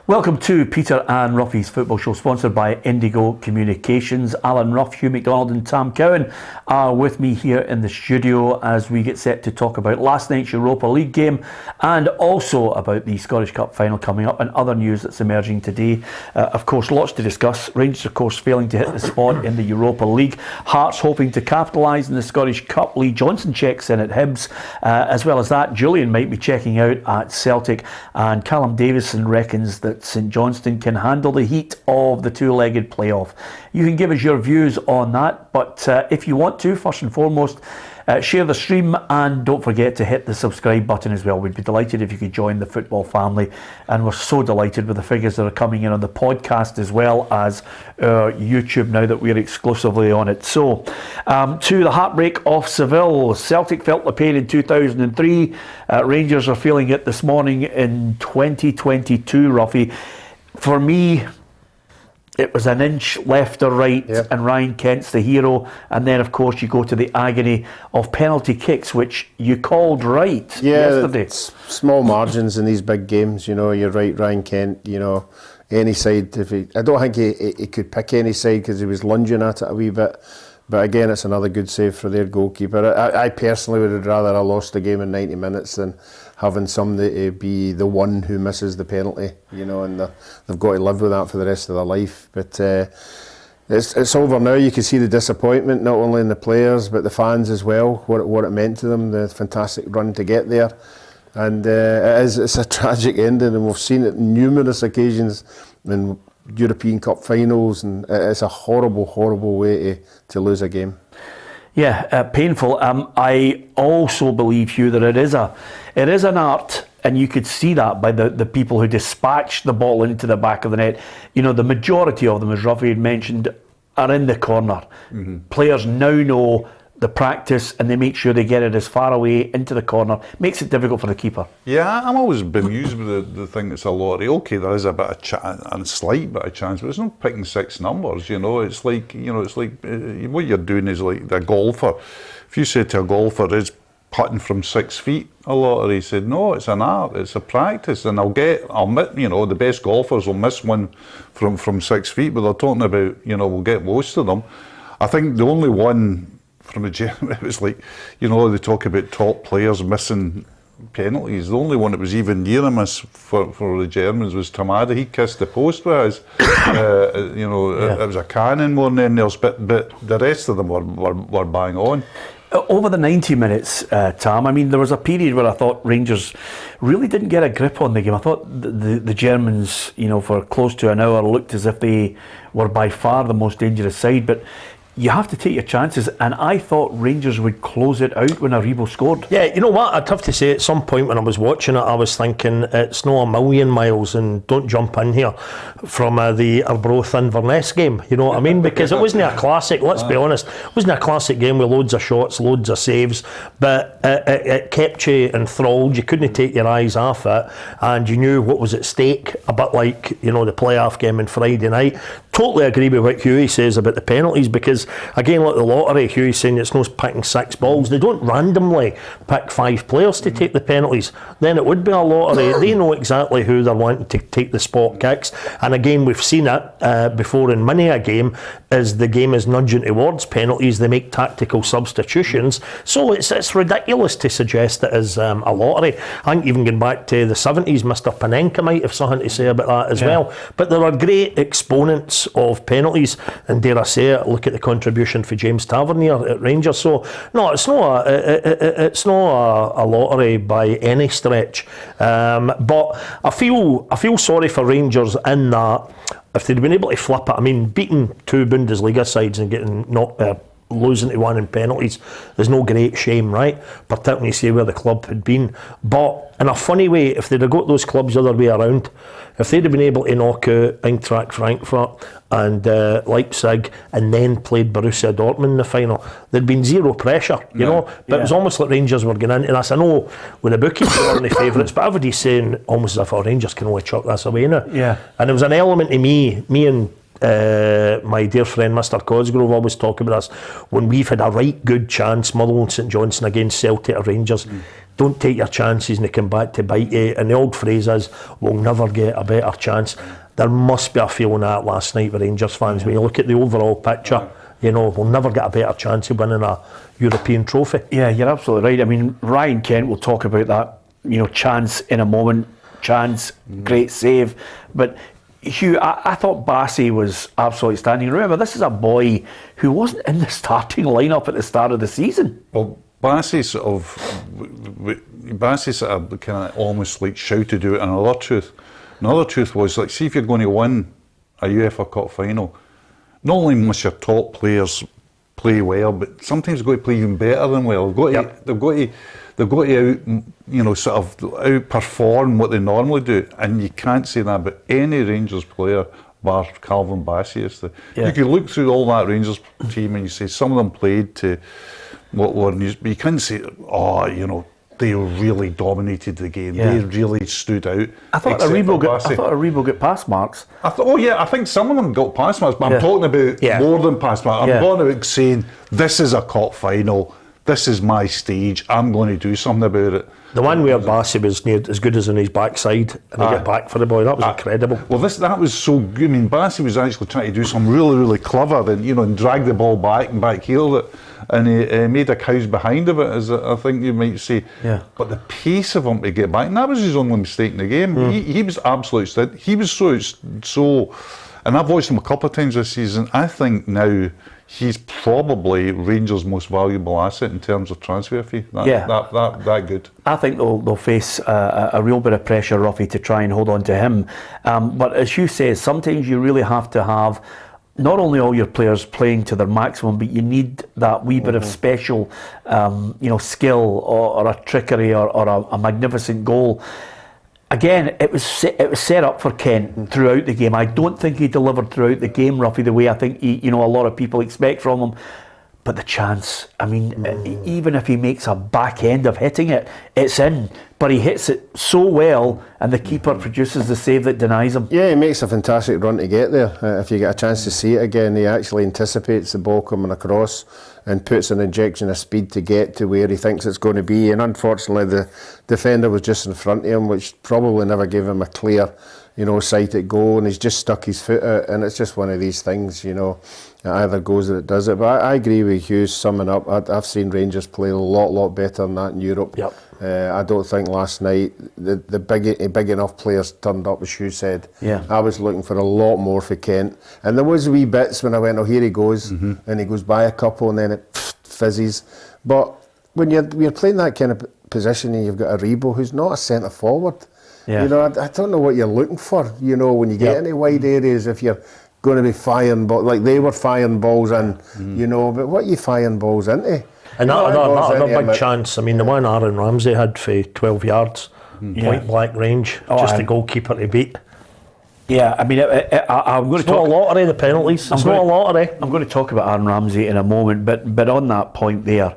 Welcome to Peter and Ruffy's Football Show, sponsored by Indigo Communications. Alan Ruff, Hugh MacDonald and Tam Cowan are with me here in the studio as we get set to talk about last night's Europa League game and also about the Scottish Cup final coming up and other news that's emerging today. Of course, lots to discuss. Rangers, of course, failing to hit the spot in the Europa League. Hearts hoping to capitalise in the Scottish Cup. Lee Johnson checks in at Hibs. As well as that, Jullien might be checking out at Celtic, and Callum Davidson reckons that St Johnstone can handle the heat of the two-legged playoff. You can give us your views on that, but if you want to, first and foremost, share the stream and don't forget to hit the subscribe button as well. We'd be delighted if you could join the football family, and we're so delighted with the figures that are coming in on the podcast as well as YouTube now that we're exclusively on it. So, to the heartbreak of Seville. Celtic felt the pain in 2003. Rangers are feeling it this morning in 2022, Ruffy. For me, it was an inch left or right, and Ryan Kent's the hero. And then, of course, you go to the agony of penalty kicks, which you called right yesterday. It's small margins in these big games. You know, you're right, Ryan Kent. You know, any side. I don't think he could pick any side because he was lunging at it a wee bit. But again, it's another good save for their goalkeeper. I personally would have rather have lost the game in 90 minutes than having somebody be the one who misses the penalty, you know, and they've got to live with that for the rest of their life. But it's over now. You can see the disappointment, not only in the players, but the fans as well, what it meant to them, the fantastic run to get there. And it's a tragic ending, and we've seen it on numerous occasions in European Cup finals, and it's a horrible, horrible way to lose a game. Yeah, painful. I also believe, Hugh, that it is an art, and you could see that by the people who dispatched the ball into the back of the net. You know, the majority of them, as Ruffy had mentioned, are in the corner. Mm-hmm. Players now know the practice, and they make sure they get it as far away into the corner. Makes it difficult for the keeper. Yeah, I'm always bemused with the thing that's a lottery. Okay, there is a bit of a slight bit of chance, but it's not picking six numbers. You know, it's like what you're doing is like the golfer. If you say to a golfer, is putting from 6 feet a lottery, he said, no, it's an art, it's a practice, and the best golfers will miss one from 6 feet, but they're talking about, we'll get most of them. I think the only one from a German, it was like, they talk about top players missing penalties. The only one that was even near a miss for the Germans was Tamada. He kissed the post with his. It was a cannon more than anything else, but the rest of them were bang on. Over the 90 minutes, Tam, I mean, there was a period where I thought Rangers really didn't get a grip on the game. I thought the Germans, for close to an hour, looked as if they were by far the most dangerous side, but you have to take your chances, and I thought Rangers would close it out when Aribo scored. Yeah, you know what, I'd have to say at some point when I was watching it, I was thinking it's not a million miles, and don't jump in here, from the Arbroath-Inverness game, you know what I mean? Because it wasn't a classic, let's be honest, it wasn't a classic game with loads of shots, loads of saves, but it kept you enthralled, you couldn't take your eyes off it, and you knew what was at stake, a bit like, the playoff game on Friday night. Totally agree with what Hughie says about the penalties, because again, like the lottery, Hughie's saying it's not picking 6 balls. They don't randomly pick 5 players to take the penalties. Then it would be a lottery. They know exactly who they're wanting to take the spot kicks. And again, we've seen it before in many a game. As the game is nudging towards penalties, they make tactical substitutions. So it's ridiculous to suggest it is a lottery. I think even going back to the 70s, Mr. Panenka might have something to say about that as well. But there are great exponents of penalties, and dare I say it, look at the contribution for James Tavenier at Rangers. So no, it's not a lottery by any stretch. But I feel sorry for Rangers in that if they'd been able to flip it. I mean, beating 2 Bundesliga sides and getting losing to one in penalties, there's no great shame, right? Particularly when you see where the club had been. But in a funny way, if they'd have got those clubs the other way around, if they'd have been able to knock out Eintracht Frankfurt and Leipzig and then played Borussia Dortmund in the final, there'd been zero pressure, you know. But it was almost like Rangers were going into this. I know when the bookies were the favourites, but everybody's saying almost as if Rangers can only chuck this away now. Yeah. And there was an element to me and my dear friend Mr. Cosgrove always talk about this, when we've had a right good chance, Motherwell and St Johnstone against Celtic or Rangers, don't take your chances and they come back to bite you. And the old phrase is, we'll never get a better chance. There must be a feeling that last night with Rangers fans. When you look at the overall picture, you know, we'll never get a better chance of winning a European trophy. Yeah, you're absolutely right. I mean, Ryan Kent will talk about that, you know, chance in a moment, great save. But Hugh, I thought Bassey was absolutely standing. Remember, this is a boy who wasn't in the starting lineup at the start of the season. Well, Bassey sort of kind of almost like shouted out another truth. Another truth was, like, see, if you're going to win a UEFA Cup final, not only must your top players play well, but sometimes they've got to play even better than well. They've got to out, you know, sort of outperform what they normally do, and you can't say that about any Rangers player bar Calvin Bassey. You could look through all that Rangers team and you say some of them played to what were news, but you can't say, oh, you know, they really dominated the game. Yeah. They really stood out. I thought Aribo got pass marks. I think some of them got pass marks, but I'm talking about more than pass marks. I'm going out saying, this is a cup final, this is my stage, I'm going to do something about it. The one where Bassey was near as good as on his backside and he got back for the ball, that was incredible. Well, that was so good. I mean, Bassey was actually trying to do something really, really clever and, you know, and drag the ball back and backheeled it. And he made a cows behind of it, as I think you might say. Yeah. But the pace of him to get back, and that was his only mistake in the game. He was absolutely, he was so, and I've watched him a couple of times this season. I think now he's probably Rangers' most valuable asset in terms of transfer fee. That good. I think they'll face a real bit of pressure, Ruffy, to try and hold on to him. But as Hugh says, sometimes you really have to have not only all your players playing to their maximum, but you need that wee bit of special, skill or a trickery or a magnificent goal. Again, it was set up for Kent throughout the game. I don't think he delivered throughout the game, Ruffy, the way I think a lot of people expect from him. But the chance, I mean, even if he makes a back end of hitting it, it's in. But he hits it so well, and the keeper produces the save that denies him. Yeah, he makes a fantastic run to get there. If you get a chance to see it again, he actually anticipates the ball coming across and puts an injection of speed to get to where he thinks it's going to be. And unfortunately, the defender was just in front of him, which probably never gave him a clear, sight at goal, and he's just stuck his foot out. And it's just one of these things, it either goes or it does it. But I agree with Hughes summing up. I've seen Rangers play a lot better than that in Europe. Yep. I don't think last night the big enough players turned up, as Hugh said. Yeah. I was looking for a lot more for Kent. And there was wee bits when I went, here he goes, and he goes by a couple and then it fizzes. But when you're playing that kind of position and you've got Aribo, who's not a centre forward, I don't know what you're looking for, when you get into wide areas, if you're going to be firing balls, like they were firing balls in, but what are you firing balls into? And another big chance, I mean, the one Aaron Ramsey had for 12 yards, point blank range, just the goalkeeper to beat. Yeah, I mean, I'm going to talk... It's not a lottery, the penalties. It's not a lottery. I'm going to talk about Aaron Ramsey in a moment, but on that point there,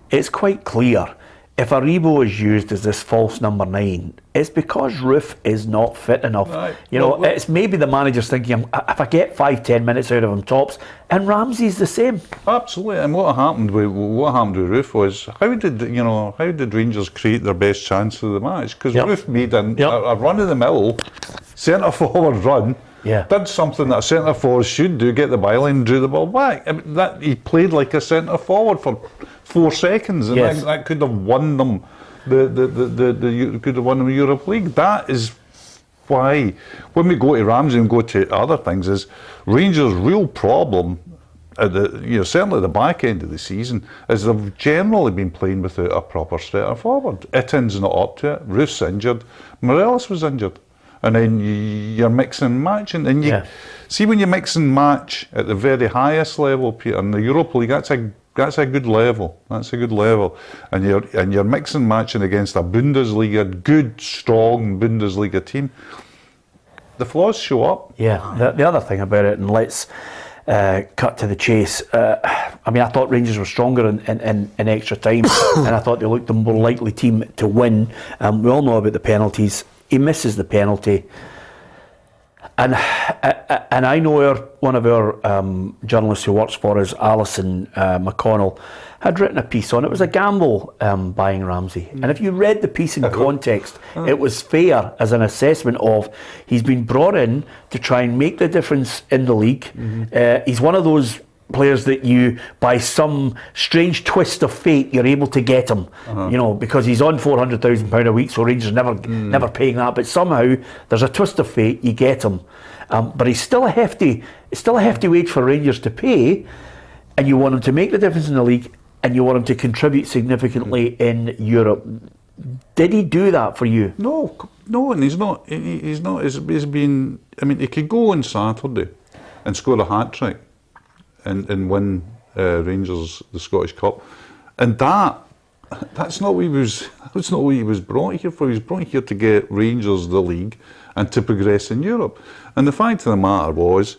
it's quite clear. If Aribo is used as this false number 9, it's because Roof is not fit enough. Right. It's maybe the manager's thinking, if I get 5-10 minutes out of him tops, and Ramsey's the same. Absolutely. And what happened with Roof was, how did Rangers create their best chance of the match? Because Roof made a run of the middle, centre forward run. Yeah. Did something that a centre forward should do, get the byline and drew the ball back. I mean, he played like a centre forward for 4 seconds, and that could have won them could have won them the Europa League. That is why when we go to Ramsey and go to other things, is Rangers' real problem at certainly the back end of the season is they've generally been playing without a proper centre forward. Itten's not up to it. Roof's injured. Morelos was injured. And then you're mixing and matching, and you see when you mix and match at the very highest level, Peter, in the Europa League, that's a good level. That's a good level, and you're mixing and matching against a Bundesliga, good, strong Bundesliga team. The flaws show up. Yeah. The other thing about it, and let's cut to the chase. I mean, I thought Rangers were stronger in extra time, and I thought they looked the more likely team to win. We all know about the penalties. He misses the penalty. And I know one of our journalists who works for us, Alison McConnell, had written a piece on it. It was a gamble buying Ramsey. And if you read the piece in context, it was fair as an assessment of he's been brought in to try and make the difference in the league. He's one of those players that you, by some strange twist of fate, you're able to get him, you know, because he's on £400,000 a week, so Rangers never paying that. But somehow there's a twist of fate, you get him. But it's still a hefty wage for Rangers to pay, and you want him to make the difference in the league, and you want him to contribute significantly in Europe. Did he do that for you? No, and he's not. He's been. I mean, he could go on Saturday and score a hat trick and win Rangers the Scottish Cup, and that's not what he was. That's not what he was brought here for. He was brought here to get Rangers the league and to progress in Europe. And the fact of the matter was,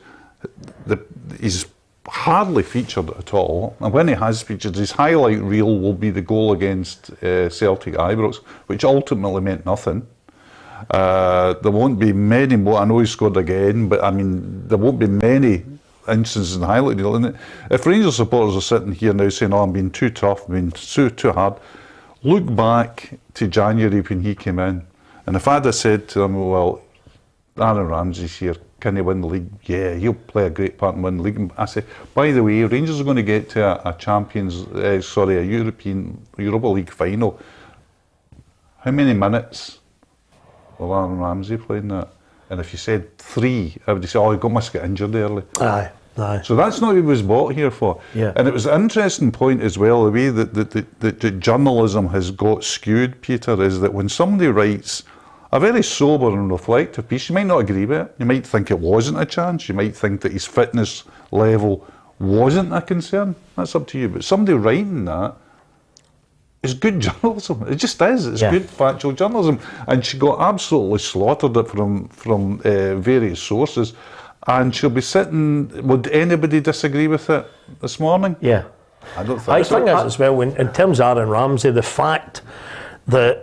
he's hardly featured at all. And when he has featured, his highlight reel will be the goal against Celtic Ibrox, which ultimately meant nothing. There won't be many more. I know he scored again, but I mean, there won't be many instances in the highlight reel. And if Rangers supporters are sitting here now saying, "Oh, I'm being too tough, I'm being too hard," look back to January when he came in, and if I'd have said to them, "Well, Aaron Ramsey's here, can he win the league?" Yeah, he'll play a great part in winning the league. And I say, by the way, Rangers are going to get to a Europa League final. How many minutes will Aaron Ramsey play in that? And if you said 3, I would say, "Oh, he must get injured early." Aye. So that's not what he was bought here for. Yeah. And it was an interesting point as well, the way that journalism has got skewed, Peter, is that when somebody writes a very sober and reflective piece, you might not agree with it. You might think it wasn't a chance. You might think that his fitness level wasn't a concern. That's up to you. But somebody writing that is good journalism. It just is. It's good factual journalism. And she got absolutely slaughtered it from various sources. And she'll be sitting. Would anybody disagree with it this morning? Yeah. I don't think I so. think as well, in terms of Aaron Ramsey, the fact that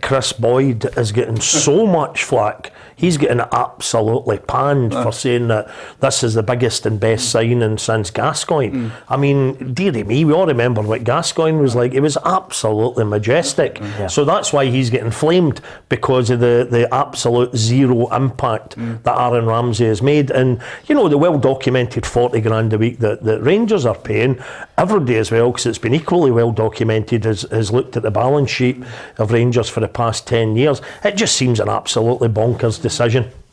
Chris Boyd is getting so much flack. He's getting absolutely panned for saying that this is the biggest and best signing since Gascoigne. I mean, dearie me, we all remember what Gascoigne was like. It was absolutely majestic. So that's why he's getting flamed, because of the absolute zero impact that Aaron Ramsey has made. And, you know, the well-documented 40 grand a week that Rangers are paying, everybody as well, because it's been equally well documented, has looked at the balance sheet of Rangers for the past 10 years. It just seems an absolutely bonkers decision.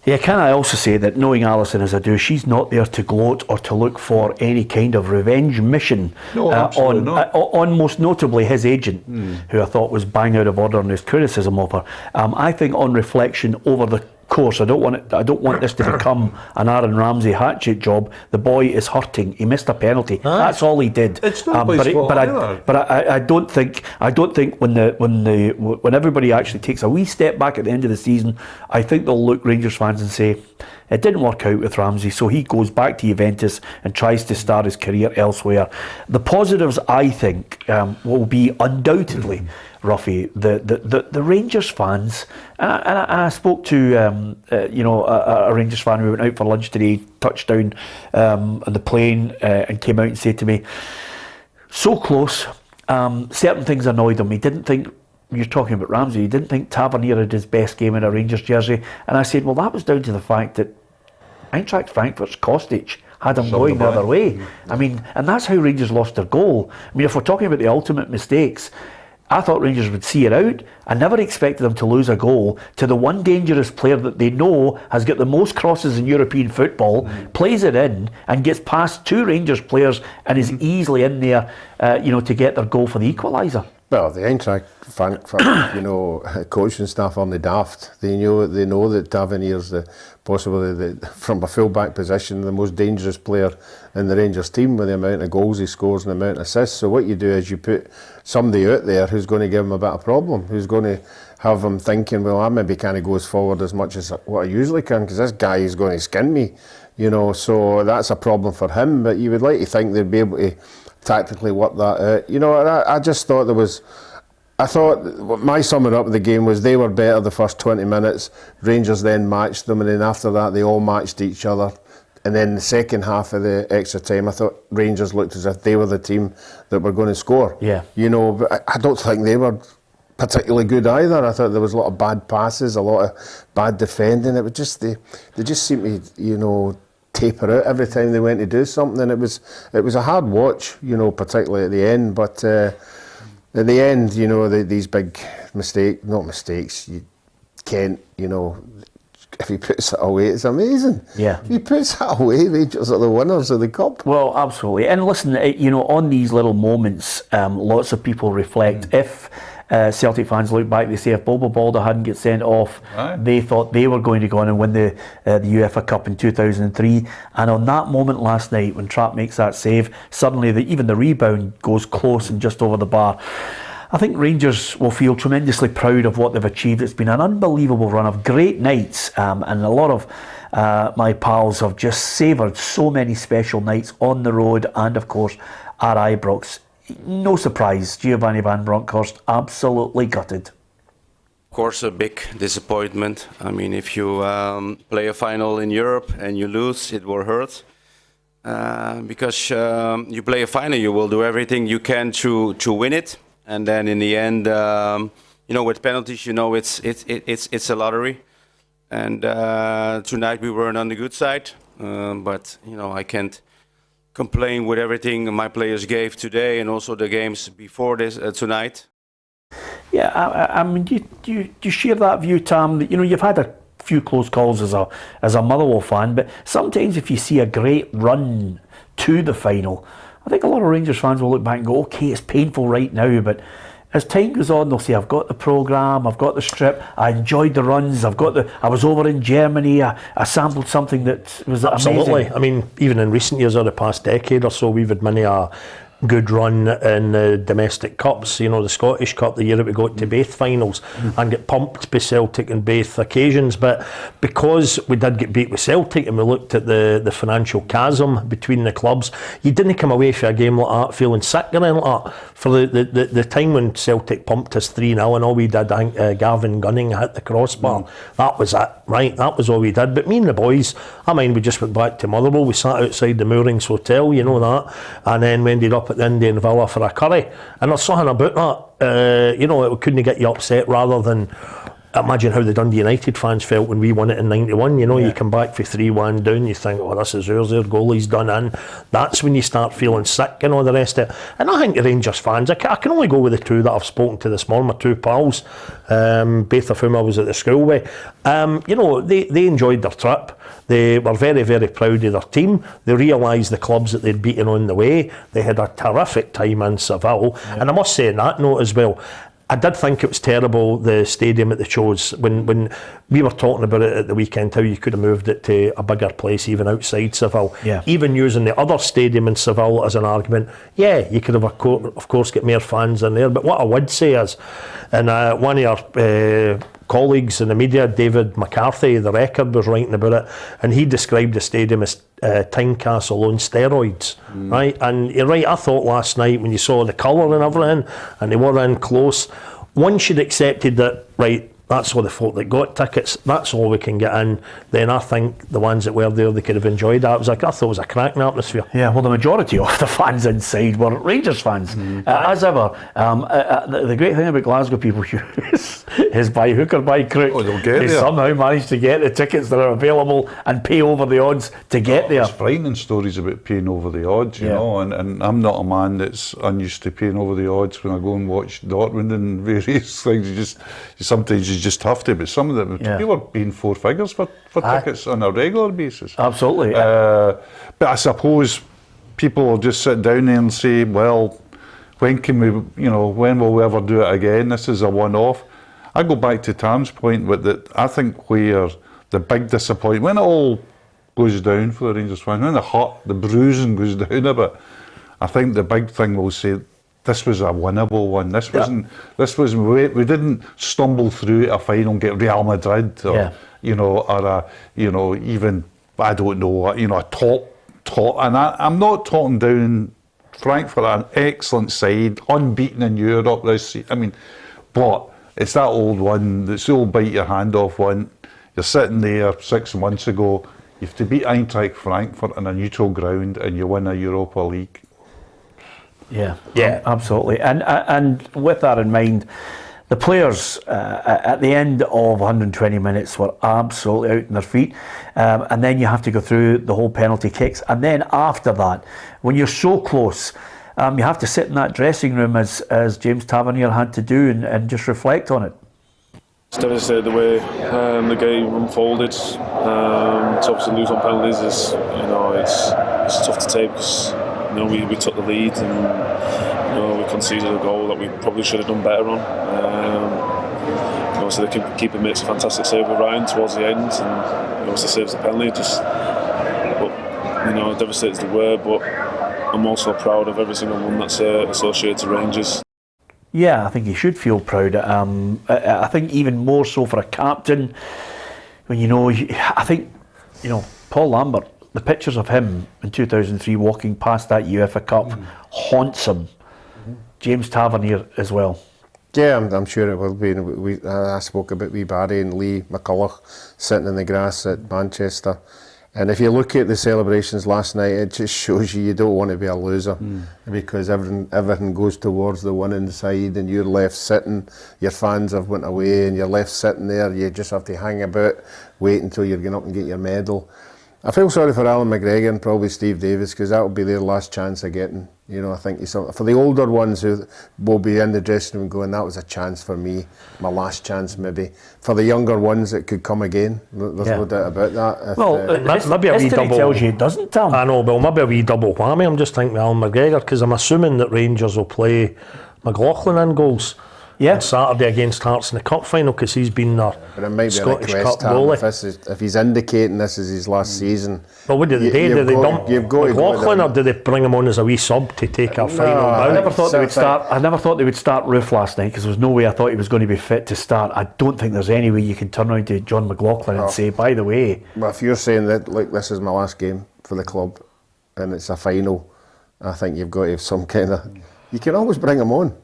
Yeah, can I also say that knowing Alison as I do, she's not there to gloat or to look for any kind of revenge mission on most notably his agent, who I thought was bang out of order in his criticism of her. I think on reflection over the course, I don't want this to become an Aaron Ramsey hatchet job. The boy is hurting. He missed a penalty. That's all he did. It's not I don't think when everybody actually takes a wee step back at the end of the season, I think they'll look Rangers fans and say, it didn't work out with Ramsey, so he goes back to Juventus and tries to start his career elsewhere. The positives, I think, will be undoubtedly, Ruffy, the Rangers fans. And I spoke to a Rangers fan who went out for lunch today, touched down on the plane, and came out and said to me, so close. Certain things annoyed him. He didn't think. You're talking about Ramsey. He didn't think Tavenier had his best game in a Rangers jersey. And I said, well, that was down to the fact that Eintracht Frankfurt's Kostic had him going the other way. I mean, and that's how Rangers lost their goal. I mean, if we're talking about the ultimate mistakes, I thought Rangers would see it out. I never expected them to lose a goal to the one dangerous player that they know has got the most crosses in European football, plays it in and gets past 2 Rangers players and is easily in there, to get their goal for the equaliser. Well, the Eintracht Frankfurt, coaching staff aren't daft. They know that Tavernier's possibly from a full-back position, the most dangerous player in the Rangers team with the amount of goals he scores and the amount of assists. So what you do is you put somebody out there who's going to give him a bit of problem, who's going to have him thinking, well, I maybe can't go as forward as much as what I usually can because this guy is going to skin me, so that's a problem for him. But you would like to think they'd be able to tactically work that out. I just thought there was I thought my summing up of the game was they were better the first 20 minutes. Rangers then matched them, and then after that they all matched each other. And then the second half of the extra time, I thought Rangers looked as if they were the team that were going to score. Yeah. You know, but I don't think they were particularly good either. I thought there was a lot of bad passes, a lot of bad defending. It was just they just seemed to, you know, taper out every time they went to do something. It was a hard watch, you know, particularly at the end. But at the end, you know, these big mistakes. Kent, you know, if he puts it away, it's amazing. Yeah. If he puts it away, Rangers are the winners of the cup. Well, absolutely. And listen, you know, on these little moments, lots of people reflect. If Celtic fans look back, they say if Bobo Balder hadn't get sent off, they thought they were going to go on and win the UEFA Cup in 2003. And on that moment last night, when Trapp makes that save, suddenly even the rebound goes close and just over the bar. I think Rangers will feel tremendously proud of what they've achieved. It's been an unbelievable run of great nights, and a lot of my pals have just savoured so many special nights on the road and, of course, at Ibrox. No surprise, Giovanni van Bronckhorst absolutely gutted. Of course, a big disappointment. I mean, if you play a final in Europe and you lose, it will hurt. Because you play a final, you will do everything you can to win it. And then in the end, you know, with penalties, you know, it's a lottery. And tonight we weren't on the good side, but you know, I can't complain with everything my players gave today and also the games before this tonight. Yeah, I mean, do you share that view, Tam? That, you know, you've had a few close calls as a Motherwell fan, but sometimes if you see a great run to the final, I think a lot of Rangers fans will look back and go, okay, it's painful right now, but as time goes on, they'll say, I've got the programme, I've got the strip, I enjoyed the runs, I was over in Germany, I sampled something that was Absolutely. amazing. I mean, even in recent years or the past decade or so, we've had many a good run in the domestic cups, you know, the Scottish Cup, the year that we got to both finals and get pumped by Celtic on both occasions. But because we did get beat with Celtic and we looked at the financial chasm between the clubs, you didn't come away from a game like that feeling sick or anything like that. For the time when Celtic pumped us 3-0 and all we did, I think Gavin Gunning hit the crossbar, that was it, right? That was all we did. But me and the boys, I mean, we just went back to Motherwell, we sat outside the Moorings Hotel, you know that, and then we ended up at the Indian Villa for a curry, and there's something about that, you know, it couldn't get you upset rather than imagine how the Dundee United fans felt when we won it in 91, you know, you come back for 3-1 down, you think, oh, this is ours, their goalie's done in. That's when you start feeling sick and all the rest of it. And I think the Rangers fans, I can only go with the two that I've spoken to this morning, my two pals, both of whom I was at the school with. You know, they enjoyed their trip. They were very, very proud of their team. They realised the clubs that they'd beaten on the way. They had a terrific time in Seville. And I must say on that note as well, I did think it was terrible, the stadium that they chose. When we were talking about it at the weekend, how you could have moved it to a bigger place, even outside Seville. Yeah. Even using the other stadium in Seville as an argument, yeah, you could have, of course, get more fans in there. But what I would say is, and one of our colleagues in the media, David McCarthy, the Record, was writing about it, and he described the stadium as Tynecastle on steroids, right? And you're right, I thought last night when you saw the colour and everything, and they were in close, once you'd accepted that, right, that's all the folk that got tickets, that's all we can get in, then I think the ones that were there, they could have enjoyed that. I thought it was a cracking atmosphere. Yeah, well, the majority of the fans inside were Rangers fans, as ever. The great thing about Glasgow people is by hook or by crook, they somehow managed to get the tickets that are available and pay over the odds to get there. It's frightening stories about paying over the odds, you know, and I'm not a man that's unused to paying over the odds when I go and watch Dortmund and various things. Sometimes you just have to, but some of them, people are paying 4 figures for tickets on a regular basis. Absolutely. But I suppose people will just sit down there and say, well, when will we ever do it again? This is a one-off. I go back to Tam's point with that. I think where the big disappointment, when it all goes down for the Rangers fans, when the bruising goes down a bit, I think the big thing will say, this was a winnable one. We didn't stumble through a final and get Real Madrid or even, I don't know, a top. And I'm not talking down Frankfurt, an excellent side, unbeaten in Europe this season. I mean, But it's that old one, that's the old bite your hand off one. You're sitting there 6 months ago, you have to beat Eintracht Frankfurt on a neutral ground and you win a Europa League. Yeah, absolutely. And with that in mind, the players at the end of 120 minutes were absolutely out on their feet. And then you have to go through the whole penalty kicks. And then after that, when you're so close, you have to sit in that dressing room as James Tavenier had to do and just reflect on it. It's devastated the way the game unfolded. To obviously lose on penalties is, it's tough to take because we took the lead and we conceded a goal that we probably should have done better on. So the keeper makes a fantastic save with Ryan towards the end, and he obviously saves the penalty. Devastated is the word, but I'm also proud of every single one that's associated to Rangers. Yeah, I think he should feel proud. I think even more so for a captain. When I think Paul Lambert, the pictures of him in 2003 walking past that UEFA Cup haunts him. James Tavenier as well. Yeah, I'm sure it will be. I spoke about wee Barry and Lee McCulloch sitting in the grass at Manchester. And if you look at the celebrations last night, it just shows you don't want to be a loser because everything goes towards the winning side and you're left sitting, your fans have went away and you're left sitting there, you just have to hang about, wait until you're going up and get your medal. I feel sorry for Alan McGregor and probably Steve Davis because that will be their last chance of getting. I think for the older ones who will be in the dressing room going, that was a chance for me, my last chance maybe. For the younger ones, it could come again. There's no doubt about that. Maybe a wee double. Tells you it doesn't, Tom. I know, but maybe a wee double whammy. I'm just thinking Alan McGregor because I'm assuming that Rangers will play McLaughlin in goals. Yeah. On Saturday against Hearts in the Cup final because he's been their Scottish Cup goalie. If he's indicating this is his last season. But what do they do? Do they dump McLaughlin or do they bring him on as a wee sub to take a final bout? I never thought they would start Roof last night because there was no way I thought he was going to be fit to start. I don't think there's any way you can turn around to John McLaughlin and say, by the way. Well, if you're saying that, look, this is my last game for the club and it's a final, I think you've got to have some kind of... You can always bring him on.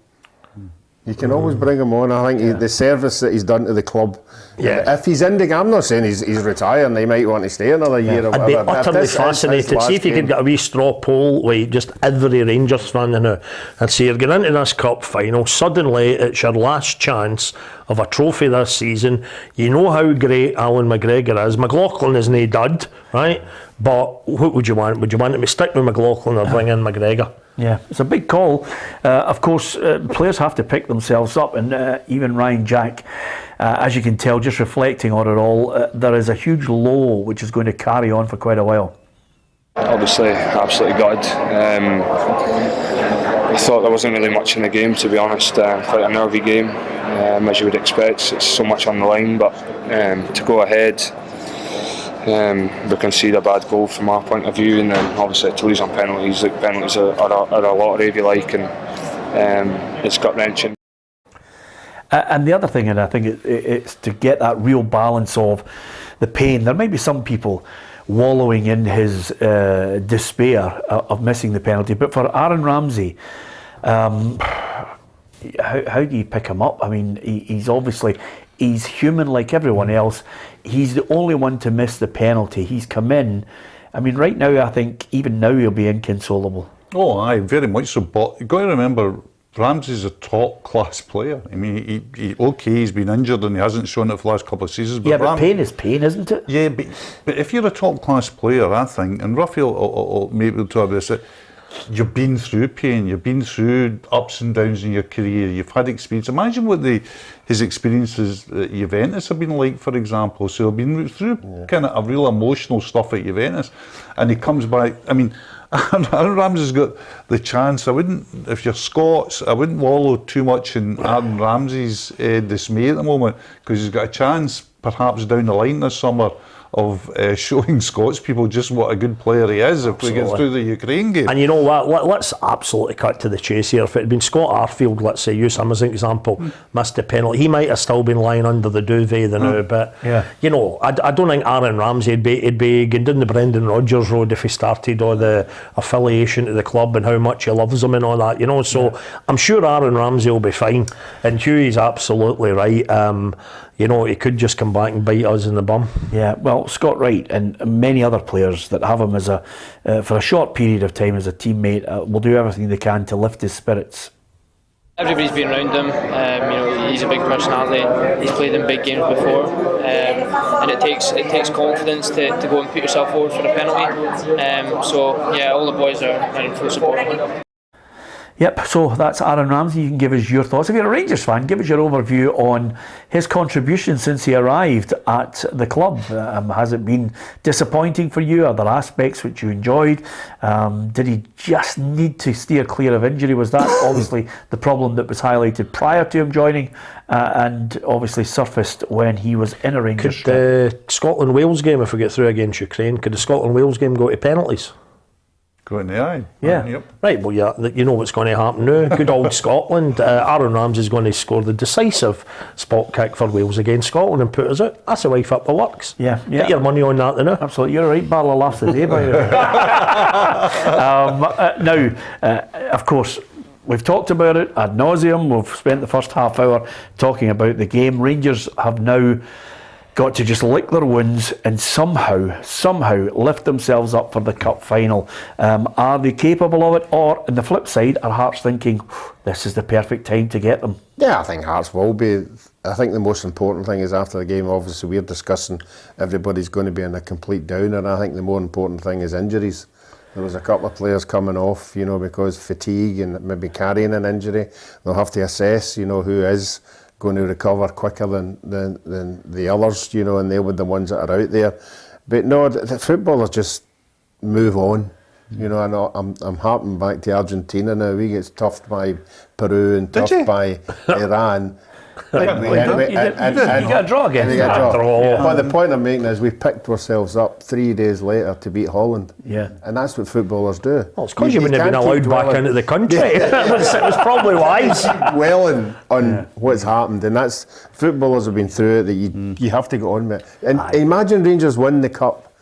You can always bring him on. I think the service that he's done to the club. Yeah. If he's ending, I'm not saying he's retiring. They might want to stay another year. Or I'd be utterly fascinated. See if you could get a wee straw poll with just every Rangers fan in it and say you're going into this cup final. Suddenly, it's your last chance of a trophy this season. You know how great Alan McGregor is. McLaughlin is no dud, right? But what would you want? Would you want him to stick with McLaughlin or bring in McGregor? Yeah, it's a big call. Of course, players have to pick themselves up, and even Ryan Jack, as you can tell, just reflecting on it all, there is a huge low which is going to carry on for quite a while. Obviously, absolutely gutted. I thought there wasn't really much in the game, to be honest. Quite a nervy game, as you would expect. It's so much on the line, but to go ahead, we concede a bad goal from our point of view, and then obviously to lose on penalties. Like, penalties are a lottery, if you like, and it's gut-wrenching. And the other thing, and I think it's to get that real balance of the pain. There might be some people wallowing in his despair of missing the penalty, but for Aaron Ramsey, how do you pick him up? I mean, he's human like everyone else. He's the only one to miss the penalty. He's come in. I mean, right now, I think even now he'll be inconsolable. Oh, aye, very much so. But you've got to remember, Ramsey's a top-class player. I mean, he's been injured and he hasn't shown it for the last couple of seasons. But but pain is pain, isn't it? Yeah, but if you're a top-class player, I think, and Raphael will maybe talk about this, you've been through pain, you've been through ups and downs in your career, you've had experience. Imagine what his experiences at Juventus have been like, for example. So he's been through kind of a real emotional stuff at Juventus, and he comes back. I mean, Aaron Ramsey's got the chance. If you're Scots, I wouldn't wallow too much in Aaron Ramsey's dismay at the moment, because he's got a chance perhaps down the line this summer showing Scots people just what a good player he is if we get through the Ukraine game. And you know what? Let's absolutely cut to the chase here. If it had been Scott Arfield, let's say, use him as an example, missed the penalty, he might have still been lying under the duvet now. But you know, I don't think Aaron Ramsey would be going down the Brendan Rodgers road if he started all the affiliation to the club and how much he loves him and all that. You know, so I'm sure Aaron Ramsey will be fine. And Hughie's absolutely right. You know, he could just come back and bite us in the bum. Yeah, well, Scott Wright and many other players that have him as for a short period of time as a teammate will do everything they can to lift his spirits. Everybody's been around him. You know, he's a big personality. He's played in big games before, and it takes confidence to go and put yourself forward for a penalty. So yeah, all the boys are in full support of him. Yep, so that's Aaron Ramsey. You can give us your thoughts. If you're a Rangers fan, give us your overview on his contribution since he arrived at the club. Has it been disappointing for you? Are there aspects which you enjoyed? Did he just need to steer clear of injury? Was that obviously the problem that was highlighted prior to him joining and obviously surfaced when he was in a Rangers? Could the Scotland-Wales game, if we get through against Ukraine, could the Scotland-Wales game go to penalties? Go in the eye. Yeah. Yep. Right, well, yeah, you know what's going to happen now. Good old Scotland. Aaron Ramsey's going to score the decisive spot kick for Wales against Scotland and put us out. That's a wife up the works. Yeah. Get your money on that now. Absolutely. You're a right barrel of laughs today, by the way. Now, of course, we've talked about it ad nauseum. We've spent the first half hour talking about the game. Rangers have now got to just lick their wounds and somehow lift themselves up for the cup final. Are they capable of it? Or, on the flip side, are Hearts thinking, this is the perfect time to get them? Yeah, I think Hearts will be. I think the most important thing is after the game, obviously we're discussing everybody's going to be in a complete downer, and I think the more important thing is injuries. There was a couple of players coming off, you know, because fatigue and maybe carrying an injury. They'll have to assess, you know, who is going to recover quicker than the others, you know, and they were the ones that are out there. But no, the footballers just move on. You know, I'm harping back to Argentina now. We get toughed by Peru and toughed by Iran. You got a draw again. But the point I'm making is we picked ourselves up 3 days later to beat Holland. Yeah. And that's what footballers do. Well, it's because you wouldn't have been allowed back into the country. it was probably wise. Dwelling on what's happened, and that's footballers have been through it, that you have to go on with it. And imagine Rangers win the cup.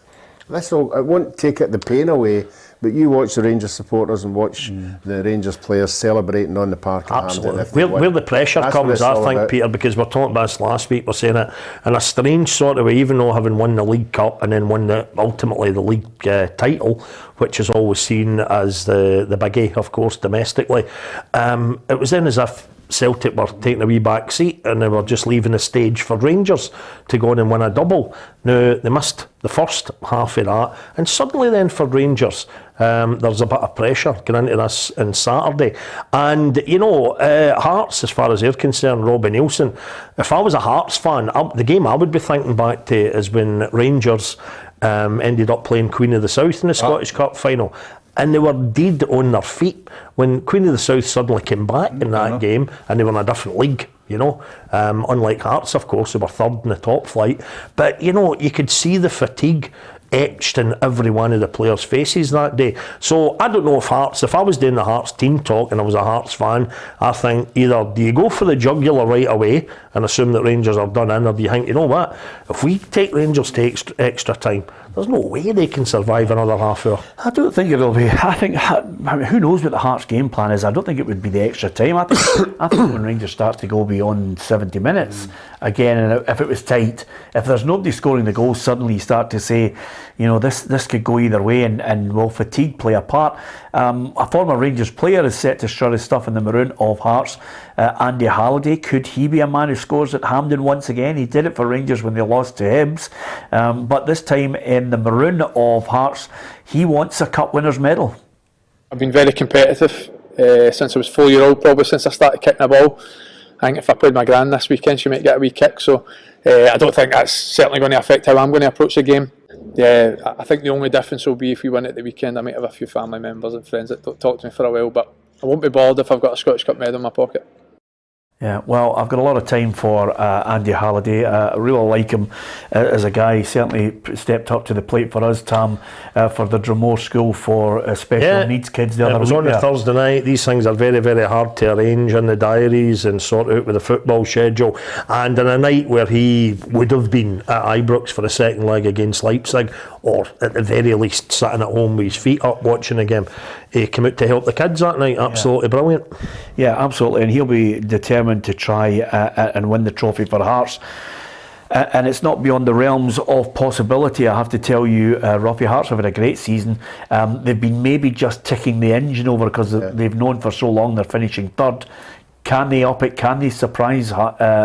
It won't take the pain away. But you watch the Rangers supporters and watch the Rangers players celebrating on the park. Absolutely. Where the pressure comes, I think, Peter, because we're talking about this last week, we're saying it in a strange sort of way, even though having won the League Cup and then won ultimately the league title, which is always seen as the biggie, of course, domestically, it was then as if Celtic were taking a wee back seat and they were just leaving the stage for Rangers to go on and win a double. Now, they missed the first half of that, and suddenly then for Rangers, there's a bit of pressure going into this on Saturday. And, you know, Hearts, as far as they're concerned, Robbie Nielsen, if I was a Hearts fan, the game I would be thinking back to is when Rangers ended up playing Queen of the South in the Scottish Cup final. And they were dead on their feet when Queen of the South suddenly came back in that game, and they were in a different league, you know. Unlike Hearts, of course, they were third in the top flight. But, you know, you could see the fatigue etched in every one of the players' faces that day. So I don't know if I was doing the Hearts team talk and I was a Hearts fan, I think either do you go for the jugular right away and assume that Rangers are done in, or do you think, you know what, if we take Rangers to extra time, there's no way they can survive another half hour. I don't think it'll be. I think who knows what the Hearts game plan is. I don't think it would be the extra time. I think when Rangers starts to go beyond 70 minutes again, and if it was tight, if there's nobody scoring the goals, suddenly you start to say, you know, this could go either way, and will fatigue play a part? A former Rangers player is set to strut his stuff in the maroon of Hearts. Andy Halliday, could he be a man who scores at Hampden once again? He did it for Rangers when they lost to Hibs, but this time in the maroon of Hearts, he wants a cup winner's medal. I've been very competitive since I was 4-year-old, probably since I started kicking a ball. I think if I played my gran this weekend, she might get a wee kick, so I don't think that's certainly going to affect how I'm going to approach the game. Yeah, I think the only difference will be if we win at the weekend. I might have a few family members and friends that don't talk to me for a while, but I won't be bothered if I've got a Scottish Cup medal in my pocket. Yeah, well, I've got a lot of time for Andy Halliday. I really like him as a guy. He certainly stepped up to the plate for us, Tam, for the Dromore School for special needs kids the other week. It was on a Thursday night. These things are very, very hard to arrange in the diaries and sort out with the football schedule. And on a night where he would have been at Ibrox for the second leg against Leipzig, or at the very least sitting at home with his feet up watching a game, he came out to help the kids that night. Absolutely brilliant. Yeah, absolutely. And he'll be determined to try and win the trophy for Hearts. And it's not beyond the realms of possibility, I have to tell you. Ruffy, Hearts have had a great season. They've been maybe just ticking the engine over because they've known for so long they're finishing third. Can they up it? Can they surprise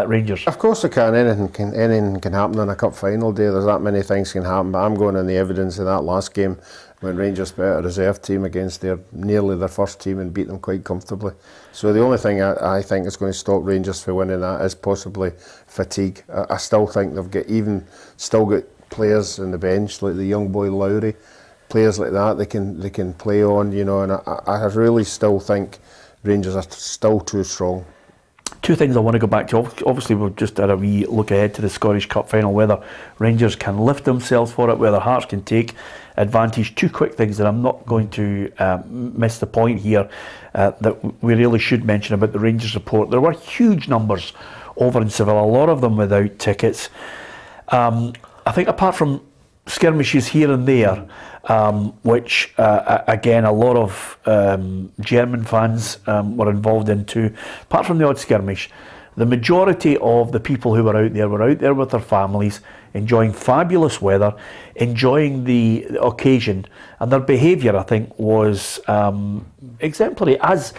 Rangers? Of course they can. Anything can happen in a cup final day. There's that many things can happen. But I'm going on the evidence of that last game when Rangers beat a reserve team against nearly their first team and beat them quite comfortably. So the only thing I think is going to stop Rangers from winning that is possibly fatigue. I still think they've got players on the bench like the young boy Lowry, players like that they can play on, you know. And I really still think Rangers are still too strong. Two things I want to go back to. Obviously, we've just had a wee look ahead to the Scottish Cup final, whether Rangers can lift themselves for it, whether Hearts can take advantage. Two quick things that I'm not going to miss the point here that we really should mention about the Rangers support. There were huge numbers over in Seville, a lot of them without tickets. I think apart from skirmishes here and there, which again a lot of German fans were involved in too. Apart from the odd skirmish, the majority of the people who were out there with their families, enjoying fabulous weather, enjoying the occasion, and their behaviour, I think, was exemplary, as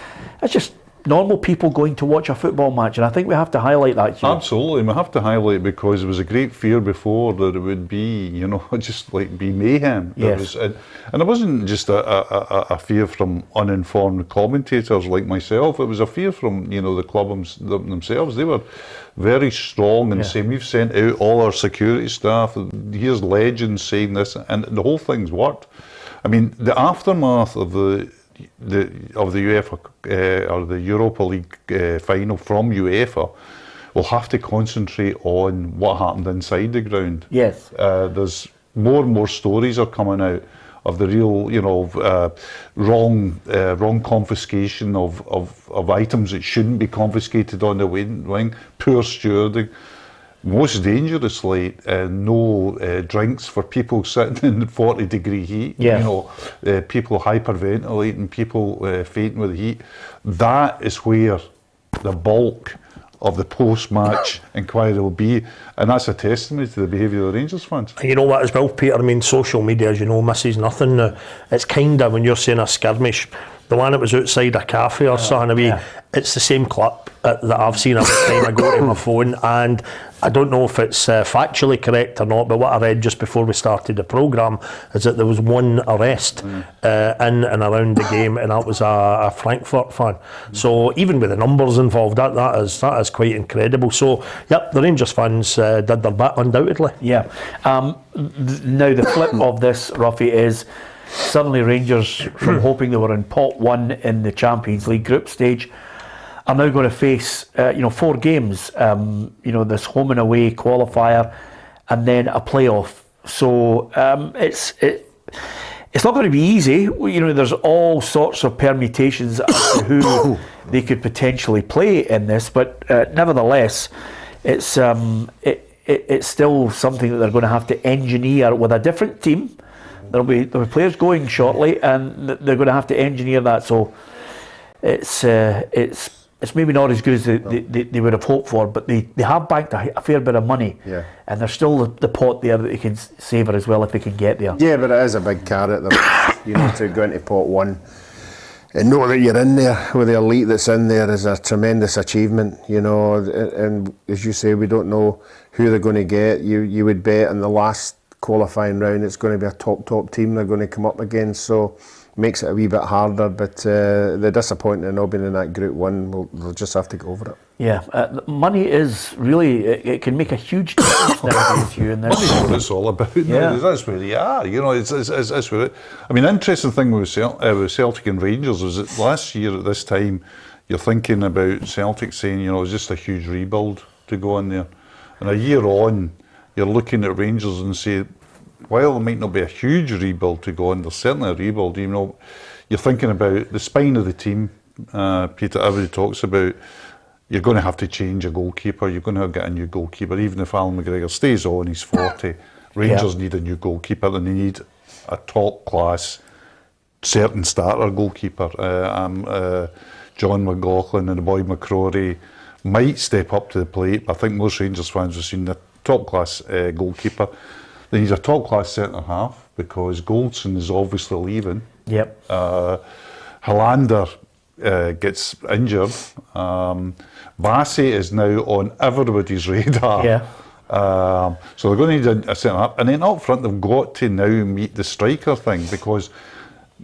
just normal people going to watch a football match. And I think we have to highlight that, Hugh. Absolutely, we have to highlight it because there was a great fear before that it would be, you know, just like be mayhem. Yes. And it wasn't just a fear from uninformed commentators like myself. It was a fear from, you know, the club themselves. They were very strong and saying, we've sent out all our security staff, here's legends saying this, and the whole thing's worked. I mean, the aftermath of the UEFA or the Europa League final from UEFA will have to concentrate on what happened inside the ground. Yes. There's more and more stories are coming out of the real, you know, wrong confiscation of items that shouldn't be confiscated on the wing, poor stewarding. Most dangerously, no drinks for people sitting in 40-degree heat. Yeah. You know, people hyperventilating, people fainting with the heat. That is where the bulk of the post-match inquiry will be, and that's a testament to the behaviour of the Rangers fans. You know what as well, Peter, I mean, social media, as you know, misses nothing now. It's kind of, when you're saying a skirmish, the one that was outside a cafe or something, it's the same clip that I've seen every time I go to my phone, and I don't know if it's factually correct or not, but what I read just before we started the programme is that there was one arrest in and around the game, and that was a Frankfurt fan. So even with the numbers involved, that is quite incredible. So, yep, the Rangers fans did their bit, undoubtedly. Yeah. Now the flip of this, Ruffy, is suddenly Rangers, from hoping they were in pot one in the Champions League group stage, are now going to face 4 games, this home and away qualifier and then a playoff. So it's not going to be easy. You know, there's all sorts of permutations as to who they could potentially play in this, but nevertheless, it's still something that they're going to have to engineer with a different team. There'll be players going shortly, and they're going to have to engineer that. So it's maybe not as good as they would have hoped for, but they have banked a fair bit of money, and there's still the pot there that they can savour as well if they can get there. Yeah, but it is a big carrot, to go into pot one and know that you're in there with the elite that's in there is a tremendous achievement, you know. And as you say, we don't know who they're going to get. You would bet in the last qualifying round it's going to be a top team they're going to come up against, so makes it a wee bit harder. But the disappointment of not being in that group one, they'll just have to go over it. Yeah, money is really, it can make a huge difference nowadays, Hugh. Money's what it's all about. Yeah. That's where they are. You know, it's where it. I mean, interesting thing with Celtic and Rangers was that last year at this time, you're thinking about Celtic saying, you know, it's just a huge rebuild to go in there. And a year on, you're looking at Rangers and say, while it might not be a huge rebuild to go in, there's certainly a rebuild. You know, you're thinking about the spine of the team. Peter, everybody talks about you're going to have to change a goalkeeper. You're going to get a new goalkeeper. Even if Alan McGregor stays on, he's 40. Rangers need a new goalkeeper, and they need a top-class, certain starter goalkeeper. John McLaughlin and the boy McCrory might step up to the plate. I think most Rangers fans have seen the top-class goalkeeper. They need a top-class centre-half because Goldson is obviously leaving. Yep. Hollander gets injured. Bassey is now on everybody's radar. Yeah. So they're going to need a centre-half. And then up front, they've got to now meet the striker thing because,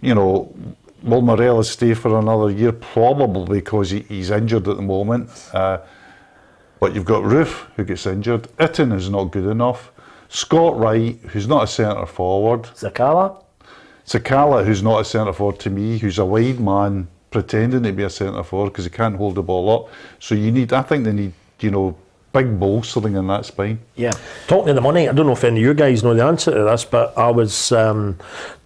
you know, will Morelos stay for another year? Probably because he's injured at the moment. But you've got Roof, who gets injured. Itten is not good enough. Scott Wright, who's not a centre forward. Sakala, who's not a centre forward to me, who's a wide man pretending to be a centre forward because he can't hold the ball up. So I think they need, you know, big bolstering in that spine. Yeah. Talking of the money, I don't know if any of you guys know the answer to this, but I was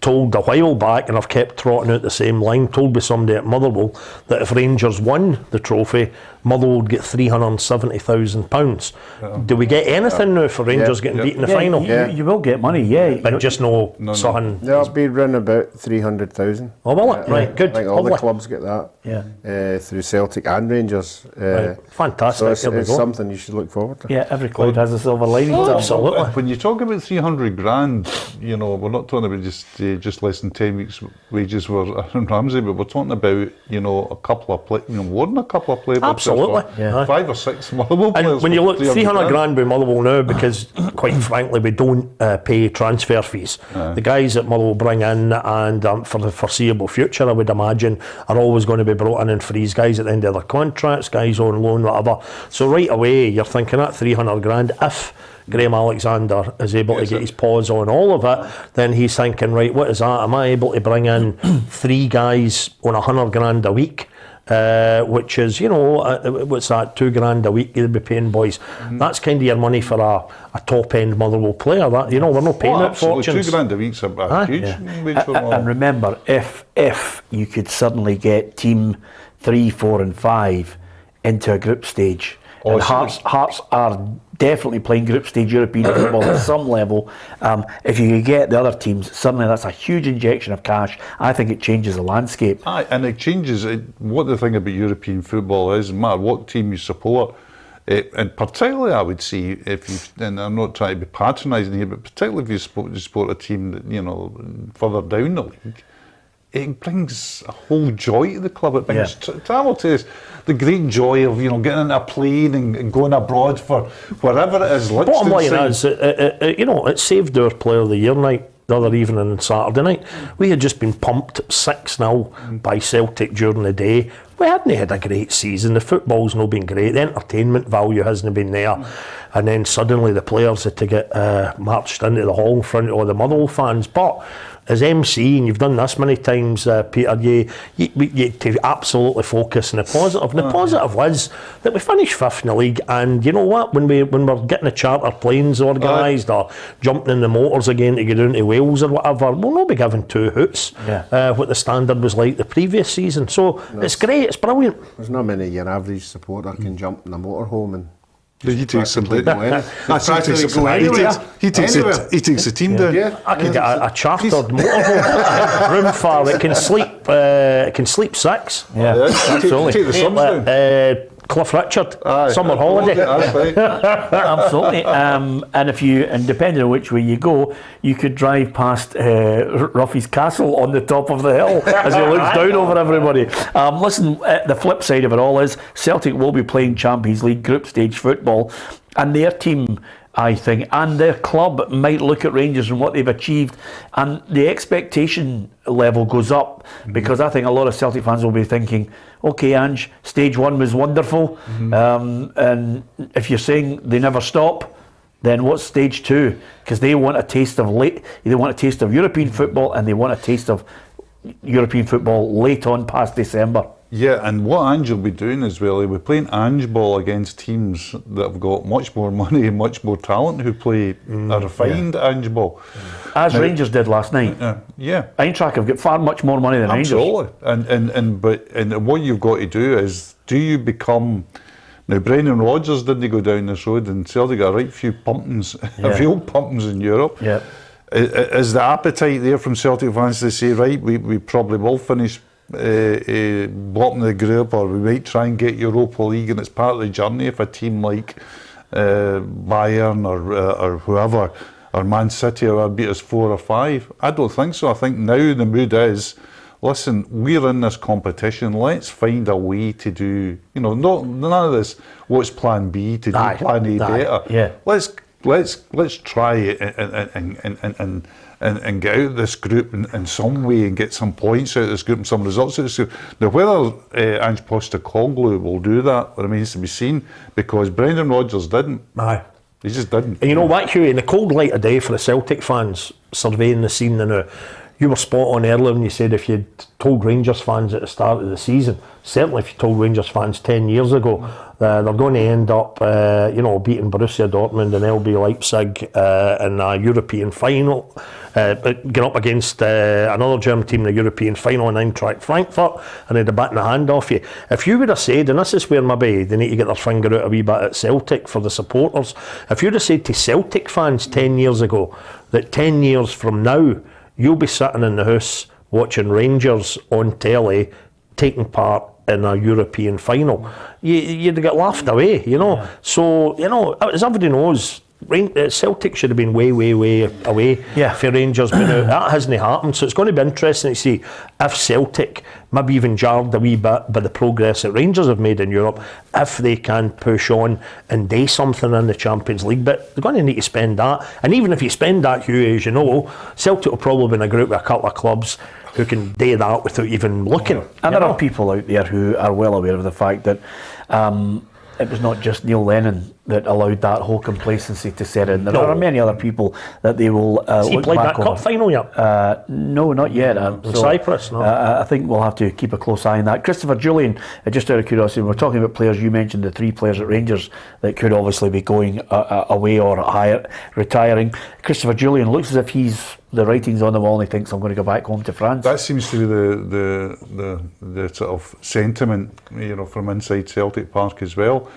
told a while back, and I've kept trotting out the same line, told by somebody at Motherwell, that if Rangers won the trophy, Motherwell would get £370,000. Do we get anything now for Rangers getting beat in the final? You will get money, But just no. Something. There'll be around about 300,000. Oh, will it? Right, good. I think all the clubs get that. Through Celtic and Rangers. Fantastic. So it's something you should look forward to. Yeah, every cloud has a silver lining. Absolutely. When you talk about 300 grand, you know, we're not talking about just less than 10 weeks' wages for Aaron Ramsey, but we're talking about, you know, a couple of more than a couple of players. Absolutely. 5 or 6 Motherwell players. And when you look 300 grand by Motherwell now, because quite frankly we don't pay transfer fees. The guys that Motherwell bring in and for the foreseeable future, I would imagine, are always going to be brought in freeze guys at the end of their contracts, guys on loan, whatever. So right away you're thinking at 300 grand, if Graham Alexander is able to get his paws on all of it, then he's thinking, right, what is that? Am I able to bring in 3 guys on 100 grand a week? Which is, you know, what's that, 2 grand a week you'll be paying boys. That's kind of your money for a top end Motherwell player. That, you know, we're not paying out fortunes. 2 grand a week's a huge wage for And remember, if you could suddenly get team 3, 4 and 5 into a group stage, and Hearts are definitely playing group stage European football at some level. If you could get the other teams, suddenly that's a huge injection of cash. I think it changes the landscape. And it changes what the thing about European football is, no matter what team you support. And particularly, I would say, and I'm not trying to be patronising here, but particularly if you support a team that, you know, further down the league, it brings a whole joy to the club. It brings travel to us, the great joy of, you know, getting into a plane and going abroad for wherever it is. Bottom line is, you know, it saved our Player of the Year night the other evening on Saturday night. We had just been pumped 6-0 by Celtic during the day. We hadn't had a great season. The football's not been great. The entertainment value hasn't been there. And then suddenly the players had to get marched into the hall in front of all the Motherwell fans. But as MC, and you've done this many times, Peter, you to absolutely focus on the positive. And the positive is that we finished 5th in the league, and you know what? When we're getting the charter planes organised or jumping in the motors again to get down to Wales or whatever, we'll not be given 2 hoots what the standard was like the previous season. So it's great, it's brilliant. There's not many your average supporter can jump in a motorhome and. He takes the team down. I could get a chartered motorhome room for that can sleep 6. Absolutely. Take the sums down. Cliff Richard, summer holiday. Absolutely. And depending on which way you go, you could drive past Ruffy's castle on the top of the hill as he looks down over everybody. Listen, the flip side of it all is Celtic will be playing Champions League group stage football, and their team, I think, and their club might look at Rangers and what they've achieved, and the expectation level goes up, because I think a lot of Celtic fans will be thinking, okay, Ange, stage 1 was wonderful, and if you're saying they never stop, then what's stage 2? Because they want a taste of European football, and they want a taste of European football late on past December. Yeah, and what Ange will be doing as well, he'll be playing Ange ball against teams that have got much more money and much more talent who play a refined Ange ball. As Rangers did last night. Yeah. Eintracht have got far much more money than Absolutely. Rangers. And what you've got to do is, do you become... Now, Brendan Rodgers didn't go down this road, and Celtic got a right few pumpkins, real pumpkins in Europe. Yeah. Is the appetite there from Celtic fans to say, right, we probably will finish bottom of the group, or we might try and get Europa League, and it's part of the journey if a team like Bayern or whoever, or Man City or beat us 4 or 5? I don't think so. I think now the mood is, listen, we're in this competition, let's find a way to do, none of this, what's plan B to do plan A better. Yeah. Let's try it and get out of this group in some way and get some points out of this group and some results out of this group. Now, whether Ange Postecoglou will do that remains to be seen, because Brendan Rodgers didn't. Aye. He just didn't. And you know what, Hugh, in the cold light of day for the Celtic fans surveying the scene now, you were spot on earlier when you said if you'd told Rangers fans at the start of the season, certainly if you told Rangers fans 10 years ago, they're going to end up, beating Borussia Dortmund and LB Leipzig in a European final, getting up against another German team in the European final in Eintracht Frankfurt, and they'd have batting the hand off you. If you would have said, and this is where maybe they need to get their finger out a wee bit at Celtic for the supporters, if you'd have said to Celtic fans 10 years ago that 10 years from now, you'll be sitting in the house watching Rangers on telly taking part in a European final, you'd get laughed away, So, as everybody knows, Celtic should have been way away for Rangers, but that hasn't happened. So it's going to be interesting to see if Celtic, maybe even jarred a wee bit by the progress that Rangers have made in Europe, if they can push on and do something in the Champions League. But they're going to need to spend that. And even if you spend that, Hugh, as you know, Celtic will probably be in a group with a couple of clubs who can do that without even looking. And there are people out there who are well aware of the fact that it was not just Neil Lennon that allowed that whole complacency to set in. There are many other people that they will Has he look played back that cup final yet? No, not yet. In Cyprus, no. I think we'll have to keep a close eye on that. Christopher Jullien, just out of curiosity, when we're talking about players, you mentioned the 3 players at Rangers that could obviously be going away or retiring. Christopher Jullien looks as if the writing's on the wall and he thinks, I'm going to go back home to France. That seems to be the sort of sentiment, from inside Celtic Park as well.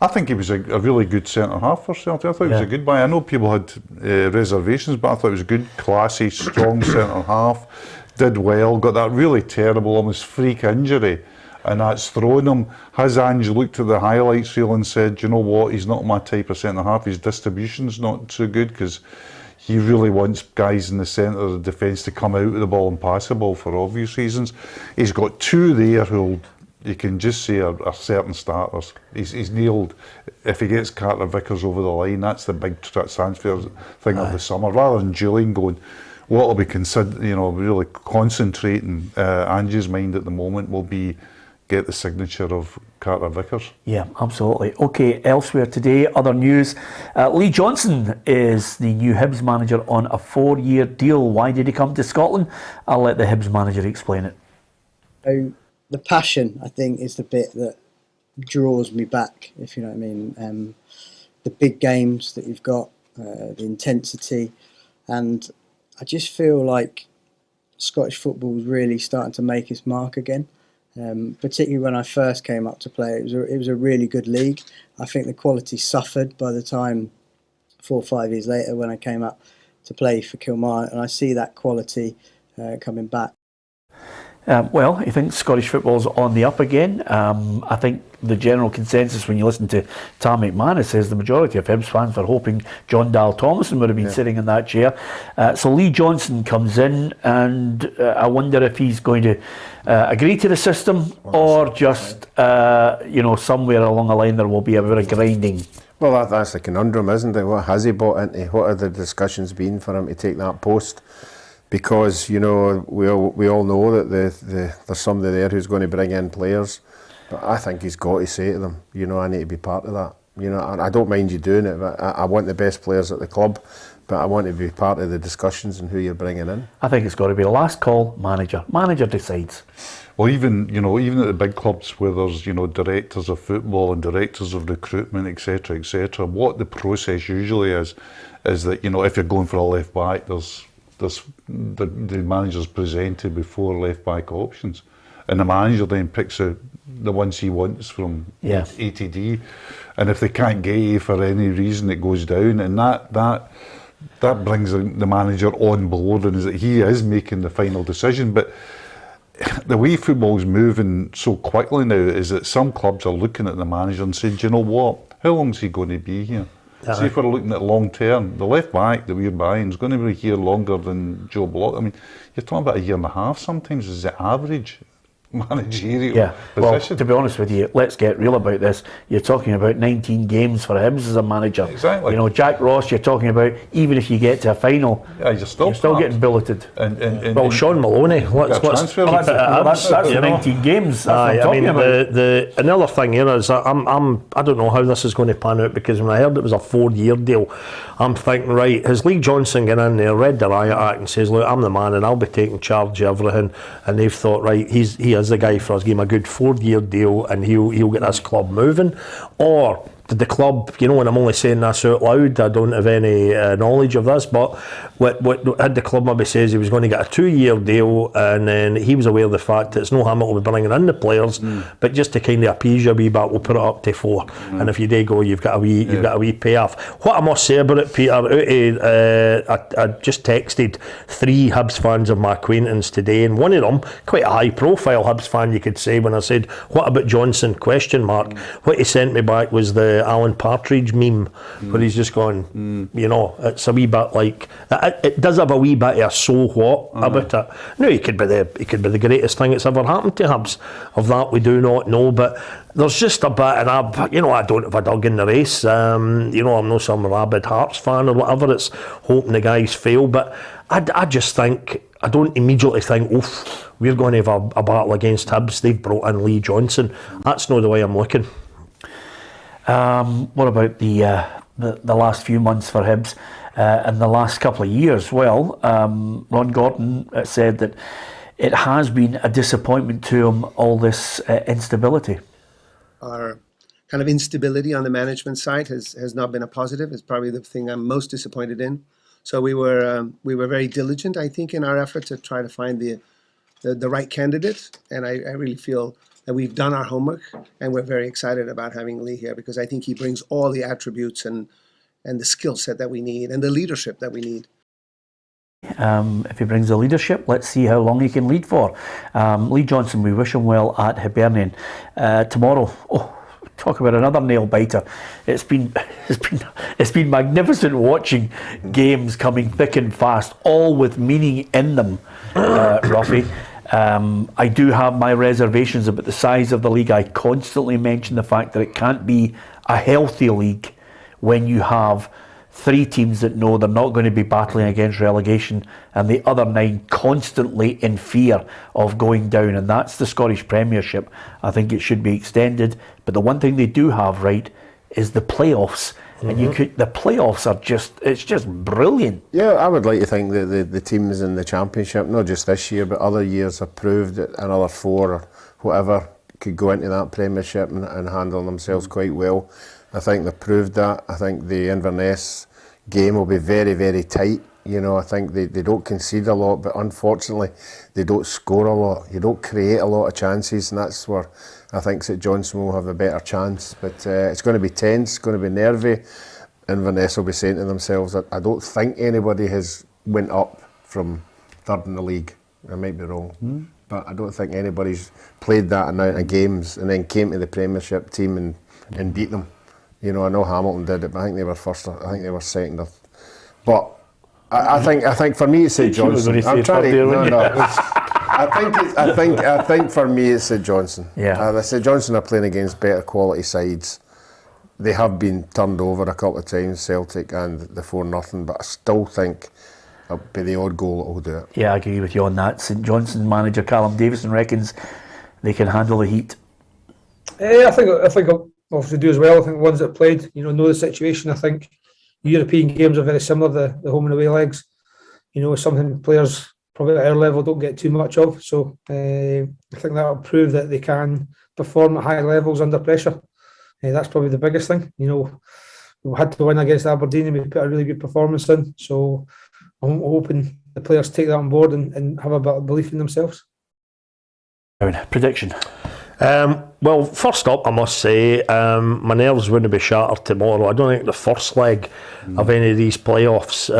I think he was a really good centre-half for Celtic. I thought he was a good buy. I know people had reservations, but I thought he was a good, classy, strong centre-half. Did well, got that really terrible, almost freak injury, and that's thrown him. Has Ange looked at the highlights reel and said, you know what, he's not my type of centre-half, his distribution's not so good, because he really wants guys in the centre of the defence to come out with the ball and pass the ball for obvious reasons. He's got 2 there who you can just say are certain starters. He's nailed, if he gets Carter Vickers over the line, that's the big transfer thing of the summer, rather than Jullien going. What will be considered, really concentrating Ange's mind at the moment will be get the signature of Carter Vickers. Yeah, absolutely. Okay, elsewhere today, other news. Lee Johnson is the new Hibs manager on a 4-year deal. Why did he come to Scotland? I'll let the Hibs manager explain it. The passion, I think, is the bit that draws me back, if you know what I mean. The big games that you've got, the intensity, and I just feel like Scottish football is really starting to make its mark again. Particularly when I first came up to play, it was a really good league. I think the quality suffered by the time 4 or 5 years later when I came up to play for Kilmarnock, and I see that quality coming back. Well, he thinks Scottish football's on the up again. I think the general consensus when you listen to Tam McManus says the majority of Hibs fans were hoping John Dal Thomason would have been sitting in that chair. So Lee Johnson comes in, and I wonder if he's going to agree to the system or just, somewhere along the line there will be a bit of grinding. Well, that's the conundrum, isn't it? What has he bought into? What have the discussions been for him to take that post? Because, we all know that there's somebody there who's going to bring in players. But I think he's got to say to them, I need to be part of that. And I don't mind you doing it, but I want the best players at the club. but I want to be part of the discussions and who you're bringing in. I think it's got to be last call, manager. Manager decides. Well, even at the big clubs where there's directors of football and directors of recruitment, etc., what the process usually is that if you're going for a left back, there's the manager's presented with 4 left back options, and the manager then picks out the ones he wants from A to D, and if they can't get A for any reason, it goes down, and that brings the manager on board, and is that he is making the final decision. But the way football's moving so quickly now is that some clubs are looking at the manager and saying, do you know what, how long is he going to be here? See, if we're looking at long term, the left back that we're buying is going to be here longer than Joe Block. I mean, you're talking about a year and a half sometimes is the average managerial position. Well, to be honest with you, let's get real about this. You're talking about 19 games for Hibs as a manager. Exactly. Jack Ross, you're talking about, even if you get to a final, you're still getting billeted. And Sean Maloney, let's that's the 19 games. That's another thing here is I don't know how this is going to pan out, because when I heard it was a 4-year deal, I'm thinking, right, has Lee Johnson gone in there, read the Riot Act and says, look, I'm the man and I'll be taking charge of everything, and they've thought, right, he is the guy for us, give him a good 4-year deal and he'll get this club moving? Or did the club, and I'm only saying this out loud, I don't have any knowledge of this, but what had the club maybe says he was going to get a 2-year deal, and then he was aware of the fact that it's no harm will be bringing in the players, but just to kind of appease you a wee bit, we'll put it up to 4, and if you do go, you've got a wee payoff. What I must say about it, Peter, I just texted 3 Hibs fans of my acquaintance today, and one of them, quite a high profile Hibs fan you could say, when I said, what about Johnson, ? What he sent me back was the Alan Partridge meme, where he's just gone, it's a wee bit like, it does have a wee bit of a so what about it. No, he could be the greatest thing that's ever happened to Hibs. Of that we do not know, but there's just a bit, and I don't have a dog in the race. I'm not some rabid Hearts fan or whatever. It's hoping the guys fail, but I just think, I don't immediately think, oof, we're going to have a battle against Hibs. They've brought in Lee Johnson. That's not the way I'm looking. What about the last few months for Hibs and the last couple of years? Well, Ron Gordon said that it has been a disappointment to him, all this instability. Our kind of instability on the management side has not been a positive. It's probably the thing I'm most disappointed in. So we were very diligent, I think, in our effort to try to find the right candidate, and I really feel that we've done our homework, and we're very excited about having Lee here, because I think he brings all the attributes and the skill set that we need and the leadership that we need. If he brings the leadership, let's see how long he can lead for. Lee Johnson, we wish him well at Hibernian. Tomorrow, talk about another nail biter. It's been magnificent watching games coming thick and fast, all with meaning in them, Ruffy. I do have my reservations about the size of the league. I constantly mention the fact that it can't be a healthy league when you have 3 teams that know they're not going to be battling against relegation, and the other 9 constantly in fear of going down, and that's the Scottish Premiership. I think it should be extended, but the one thing they do have right is the playoffs. And the playoffs are it's just brilliant. Yeah, I would like to think that the teams in the Championship, not just this year but other years, have proved that another 4 or whatever could go into that Premiership and handle themselves quite well. I think they've proved that. I think the Inverness game will be very, very tight. I think they don't concede a lot, but unfortunately they don't score a lot. You don't create a lot of chances, and that's where I think St Johnstone will have a better chance. But it's going to be tense, it's going to be nervy. Inverness will be saying to themselves that I don't think anybody has went up from 3rd in the league. I might be wrong, but I don't think anybody's played that amount of games and then came to the Premiership team and beat them. I know Hamilton did it, but I think they were first. I think they were second. But I think for me it's St Johnstone. I'm trying to. I think for me it's St Johnstone. Yeah. St Johnstone are playing against better quality sides. They have been turned over a couple of times, Celtic and the 4-0, but I still think it'll be the odd goal that will do it. Yeah, I agree with you on that. St Johnstone manager Callum Davidson reckons they can handle the heat. I think obviously do as well. I think ones that played, know the situation. I think European games are very similar, the home and away legs. You know, something players probably at our level don't get too much of. So I think that will prove that they can perform at high levels under pressure. That's probably the biggest thing. You know, we had to win against Aberdeen and we put a really good performance in. So I'm hoping the players take that on board and have a bit of belief in themselves. Prediction? Well, first up, I must say, my nerves wouldn't be shattered tomorrow. I don't think the first leg of any of these playoffs,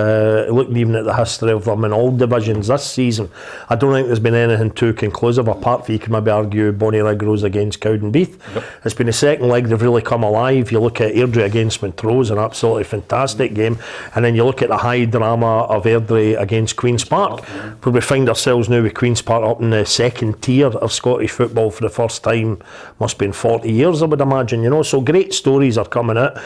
looking even at the history of them in all divisions this season, I don't think there's been anything too conclusive, apart from you can maybe argue Bonnyrigg Rose against Cowdenbeath. Yep. It's been the second leg they've really come alive. You look at Airdrie against Montrose, an absolutely fantastic game, and then you look at the high drama of Airdrie against Queen's Park, where we find ourselves now with Queen's Park up in the second tier of Scottish football for the first time. Must have been 40 years, I would imagine, you know, so great stories are coming out.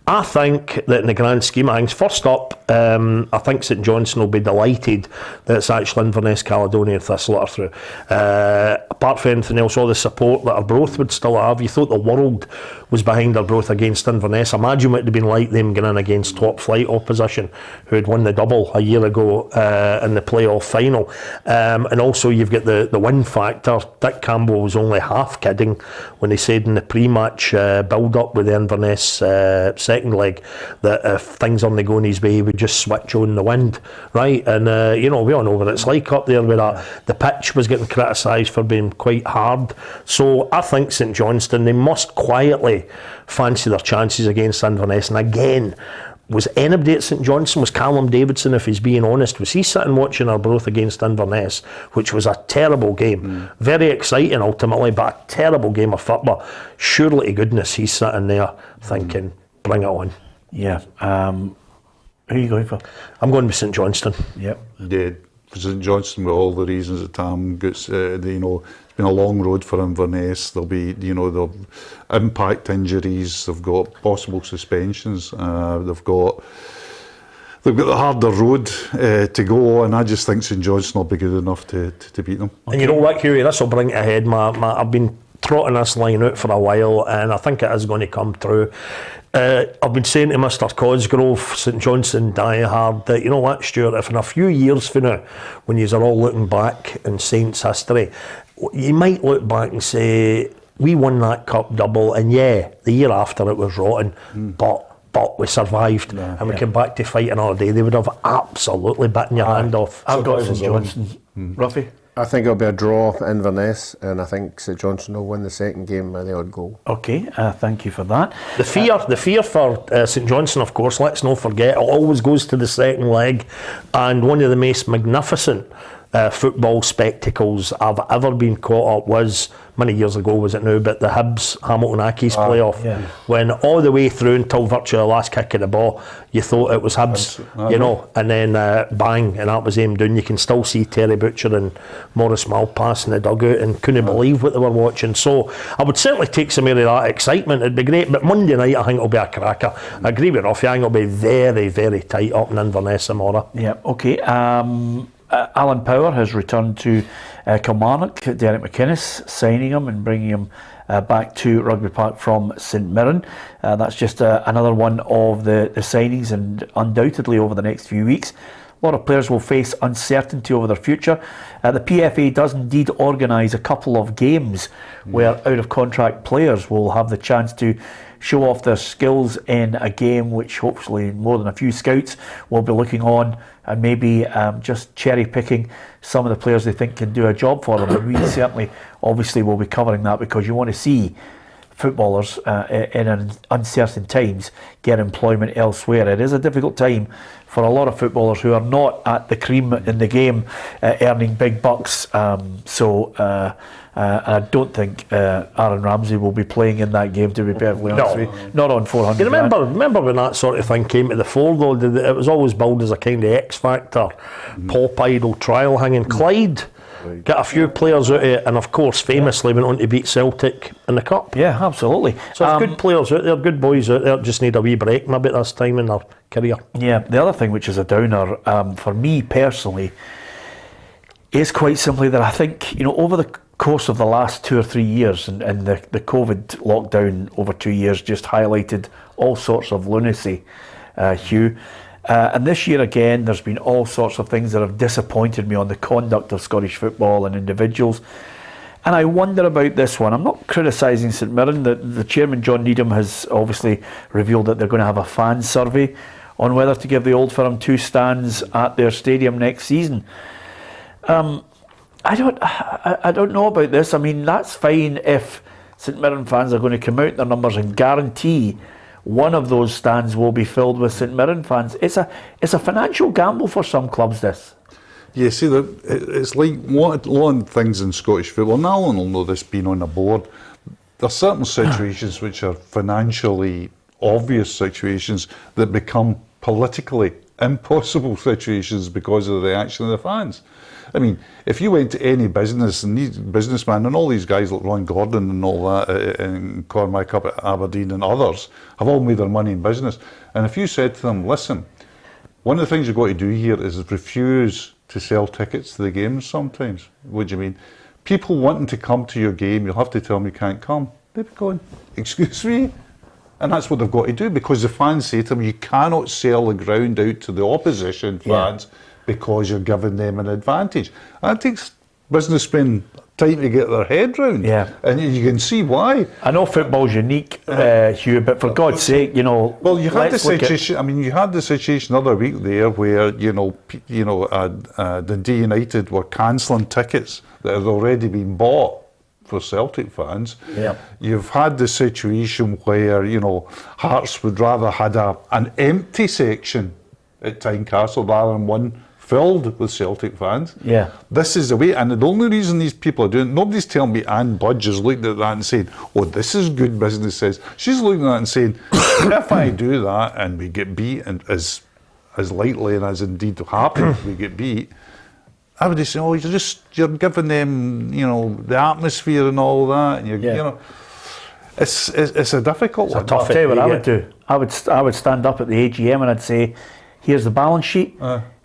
I think that in the grand scheme of things, first up, I think St Johnstone will be delighted that it's actually Inverness, Caledonia and Thistle are through. Apart from anything else, all the support that Arbroath would still have, you thought the world was behind Arbroath against Inverness. Imagine what it would have been like them going in against top flight opposition who had won the double a year ago in the playoff final. And also you've got the win factor. Dick Campbell was only half kidding when he said in the pre-match build-up with the Inverness second leg that if things aren't going his way, he would just switch on the wind, right? And you know, we all know what it's like up there with that. The pitch was getting criticised for being quite hard. So I think St Johnstone, they must quietly fancy their chances against Inverness. And again, was anybody at St Johnstone, was Callum Davidson, if he's being honest, was he sitting watching Arbroath against Inverness, which was a terrible game, very exciting ultimately, but a terrible game of football. Surely to goodness he's sitting there thinking, bring it on. Yeah. Who are you going for? I'm going with St Johnstone. Yep. Yeah, St Johnstone, with all the reasons that Tam gets, you know, it's been a long road for Inverness. There'll be, you know, there'll impact injuries. They've got possible suspensions. They've got the harder road to go, and I just think St Johnstone will be good enough to beat them. And you know what, Hughie, this will bring it ahead. I've been trotting this line out for a while, and I think it is going to come through. I've been saying to Mr. Cosgrove, St Johnstone diehard, that you know what, Stuart, if in a few years from now, when you're all looking back in Saints history, you might look back and say, we won that cup double, and yeah, the year after it was rotten, but we survived, and we came back to fight another day. They would have absolutely bitten your hand off. I've got St Johnstone. Ruffy? I think it'll be a draw for Inverness, and I think St Johnstone will win the second game by the odd goal. Okay, thank you for that. The fear for St Johnstone, of course, let's not forget, it always goes to the second leg, and one of the most magnificent football spectacles I've ever been caught up was, many years ago was it now, but the Hibs Hamilton Accies playoff, when all the way through until virtually the last kick of the ball, you thought it was Hibs, you know, and then bang, and that was aimed down. You can still see Terry Butcher and Maurice Malpass in the dugout and couldn't believe what they were watching. So I would certainly take some of that excitement. It'd be great, but Monday night I think it'll be a cracker. I agree with Ruffy, I think it'll be very, very tight up in Inverness tomorrow. Yeah, okay. Alan Power has returned to Kilmarnock. Derek McInnes signing him and bringing him back to Rugby Park from St Mirren. That's just another one of the signings, and undoubtedly over the next few weeks a lot of players will face uncertainty over their future. The PFA does indeed organise a couple of games where out of contract players will have the chance to show off their skills in a game, which hopefully more than a few scouts will be looking on and maybe just cherry picking some of the players they think can do a job for them. And we certainly obviously will be covering that, because you want to see footballers in uncertain times get employment elsewhere. It is a difficult time for a lot of footballers who are not at the cream in the game, earning big bucks. I don't think Aaron Ramsey will be playing in that game, to be perfectly honest with you. Not on 400. You remember when that sort of thing came to the fore, though? It was always billed as a kind of X Factor, pop idol trial hanging. Clyde got a few players out of it, and of course famously went on to beat Celtic in the Cup. Yeah, absolutely. So there's good players out there, good boys out there, just need a wee break maybe at this time in their career. Yeah, the other thing which is a downer for me personally is quite simply that I think, you know, over the course of the last 2 or 3 years, and the COVID lockdown over 2 years just highlighted all sorts of lunacy Hugh. And this year again, there's been all sorts of things that have disappointed me on the conduct of Scottish football and individuals. And I wonder about this one. I'm not criticising St Mirren. The chairman, John Needham, has obviously revealed that they're going to have a fan survey on whether to give the Old Firm 2 stands at their stadium next season. I don't know about this. I mean, that's fine if St Mirren fans are going to come out in their numbers and guarantee one of those stands will be filled with St Mirren fans. It's a financial gamble for some clubs, this. Yeah, see, it's like a lot of things in Scottish football, and Alan will know this being on the board. There are certain situations which are financially obvious situations that become politically impossible situations because of the reaction of the fans. I mean, if you went to any business, and these businessmen and all these guys like Ron Gordon and all that, and Cormac up at Aberdeen and others, have all made their money in business. And if you said to them, listen, one of the things you've got to do here is refuse to sell tickets to the games sometimes. What do you mean? People wanting to come to your game, you'll have to tell them you can't come. They'd be going, excuse me? And that's what they've got to do, because the fans say to them, you cannot sell the ground out to the opposition fans because you're giving them an advantage. And it takes businessmen time to get their head round. Yeah. And you can see why. I know football's unique, Hugh, but for God's sake, you know. Well, you had the situation. I mean, you had the situation the other week there where Dundee United were cancelling tickets that had already been bought for Celtic fans. Yeah. You've had the situation where Hearts would rather had an empty section at Tynecastle rather than one filled with Celtic fans. Yeah. This is the way, and the only reason these people are doing it, nobody's telling me Anne Budge is looking at that and saying, oh, this is good business sense. She's looking at that and saying, if I do that and we get beat, and as lightly and as indeed happens, we get beat, I would say, oh, you're giving them, the atmosphere and all that, and it's a difficult one. I'll tell you what I would do. I would stand up at the AGM and I'd say, here's the balance sheet.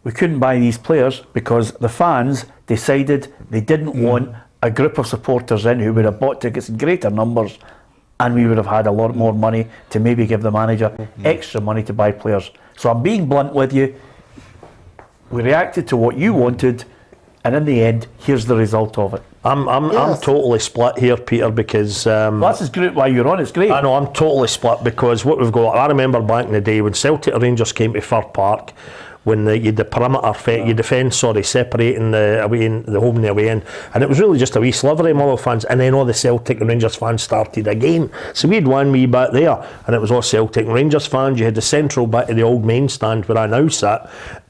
We couldn't buy these players because the fans decided they didn't want a group of supporters in who would have bought tickets in greater numbers, and we would have had a lot more money to maybe give the manager extra money to buy players. So I'm being blunt with you. We reacted to what you wanted, and in the end, here's the result of it. I'm totally split here, Peter, because that's great. Why you're on, it's great. I know, I'm totally split because what we've got. I remember back in the day when Celtic Rangers came to Fir Park, when you had the perimeter, you defence, separating the away end, the home and the away end, and it was really just a wee sliver of Motherwell fans, and then all the Celtic and Rangers fans started again. So we had one wee bit there, and it was all Celtic and Rangers fans. You had the central bit of the old main stand where I now sit,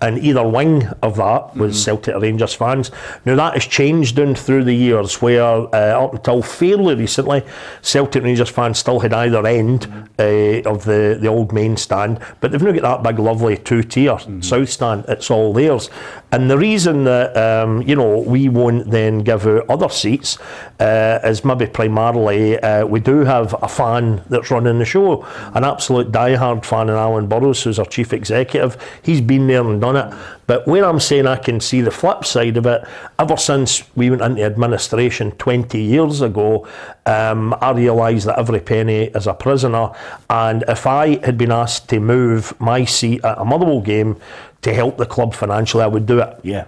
and either wing of that was Celtic and Rangers fans. Now that has changed down through the years, where up until fairly recently, Celtic and Rangers fans still had either end of the old main stand, but they've now got that big lovely two-tier south stand. It's all theirs, and the reason that we won't then give out other seats is maybe primarily we do have a fan that's running the show, an absolute diehard fan in Alan Burrows, who's our chief executive. He's been there and done it. But where I'm saying I can see the flip side of it, ever since we went into administration 20 years ago, I realised that every penny is a prisoner, and if I had been asked to move my seat at a Motherwell game to help the club financially, I would do it. Yeah.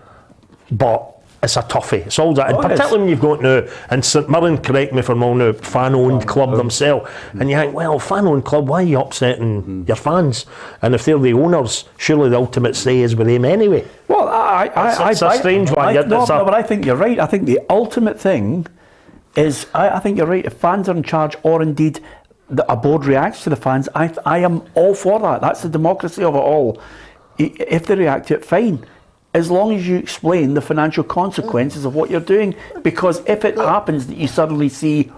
But it's a toughie. It's all that, and particularly when you've got now, and St Mirren, correct me if I'm wrong now, fan-owned club themselves, and you think, well, fan-owned club, why are you upsetting your fans? And if they're the owners, surely the ultimate say is with them anyway. Well, it's a strange one. But I think you're right. I think the ultimate thing is, I think you're right. If fans are in charge, or indeed a board reacts to the fans, I am all for that. That's the democracy of it all. If they react to it, fine. As long as you explain the financial consequences of what you're doing. Because if it happens that you suddenly see,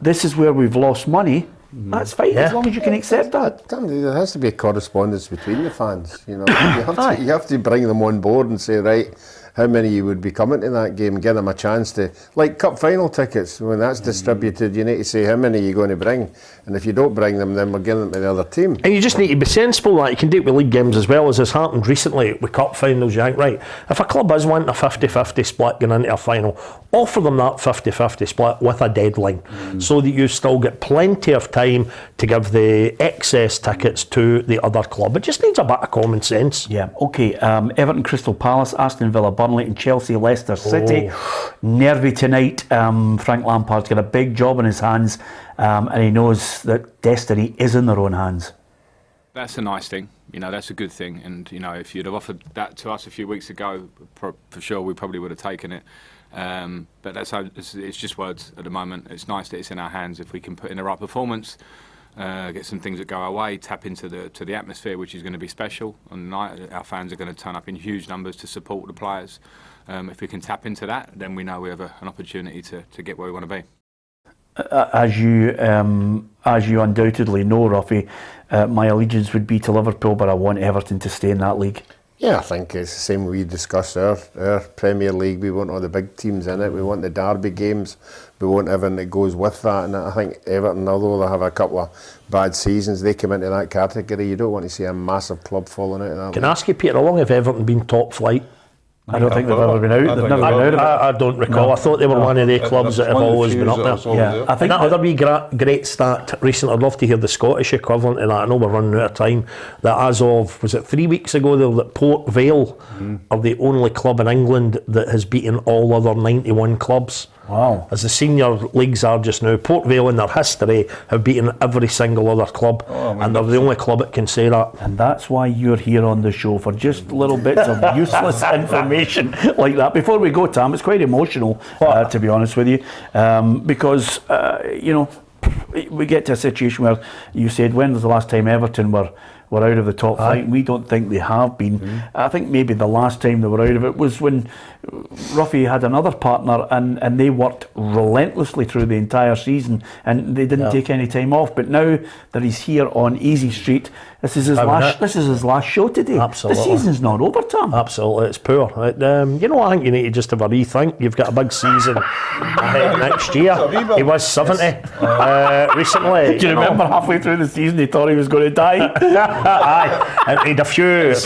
this is where we've lost money, that's fine, as long as you can accept that. There has to be a correspondence between the fans. You have to bring them on board and say, right, how many would be coming to that game, give them a chance to, like cup final tickets, when that's distributed, you need to say how many you're going to bring, and if you don't bring them, then we're giving them to the other team. And you just need to be sensible that you can do it with league games as well, as has happened recently with cup finals. You think, right, if a club is wanting a 50-50 split going into a final, offer them that 50-50 split with a deadline, so that you still get plenty of time to give the excess tickets to the other club. It just needs a bit of common sense. Yeah, okay. Everton, Crystal Palace, Aston Villa, Burnley and Chelsea, Leicester City. Nervy tonight. Frank Lampard's got a big job in his hands, and he knows that destiny is in their own hands. That's a nice thing, that's a good thing. And, if you'd have offered that to us a few weeks ago, for sure we probably would have taken it. But that's how it's just words at the moment. It's nice that it's in our hands. If we can put in the right performance, get some things that go our way, tap into the atmosphere, which is going to be special on the night. Our fans are going to turn up in huge numbers to support the players. If we can tap into that, then we know we have an opportunity to get where we want to be. As you undoubtedly know, Ruffy, my allegiance would be to Liverpool, but I want Everton to stay in that league. Yeah, I think it's the same we discussed our Premier League. We want all the big teams in it. We want the derby games. We want everything that goes with that. And I think Everton, although they have a couple of bad seasons, they come into that category. You don't want to see a massive club falling out of that. Can I ask you, Peter, how long have Everton been top flight? I don't think they've ever been out. They've never been out of it. I don't recall. I thought they were one of the clubs that have always been up there. Yeah, I think that other wee great stat recently. I'd love to hear the Scottish equivalent of that. I know we're running out of time. That as of, was it 3 weeks ago, that Port Vale are the only club in England that has beaten all other 91 clubs. Wow. As the senior leagues are just now, Port Vale in their history have beaten every single other club, and they're the only club that can say that. And that's why you're here on the show, for just little bits of useless information like that. Before we go, Tam, it's quite emotional, to be honest with you, because, we get to a situation where you said, when was the last time Everton were out of the top flight? We don't think they have been. I think maybe the last time they were out of it was when Ruffy had another partner, and they worked relentlessly through the entire season, and they didn't take any time off. But now that he's here on Easy Street, this is his last show today. Absolutely. The season's not over, Tom. Absolutely, it's poor. I think you need to just have a rethink. You've got a big season ahead next year. He was 70 recently. Do you remember halfway through the season he thought he was going to die? Aye, he had a few of his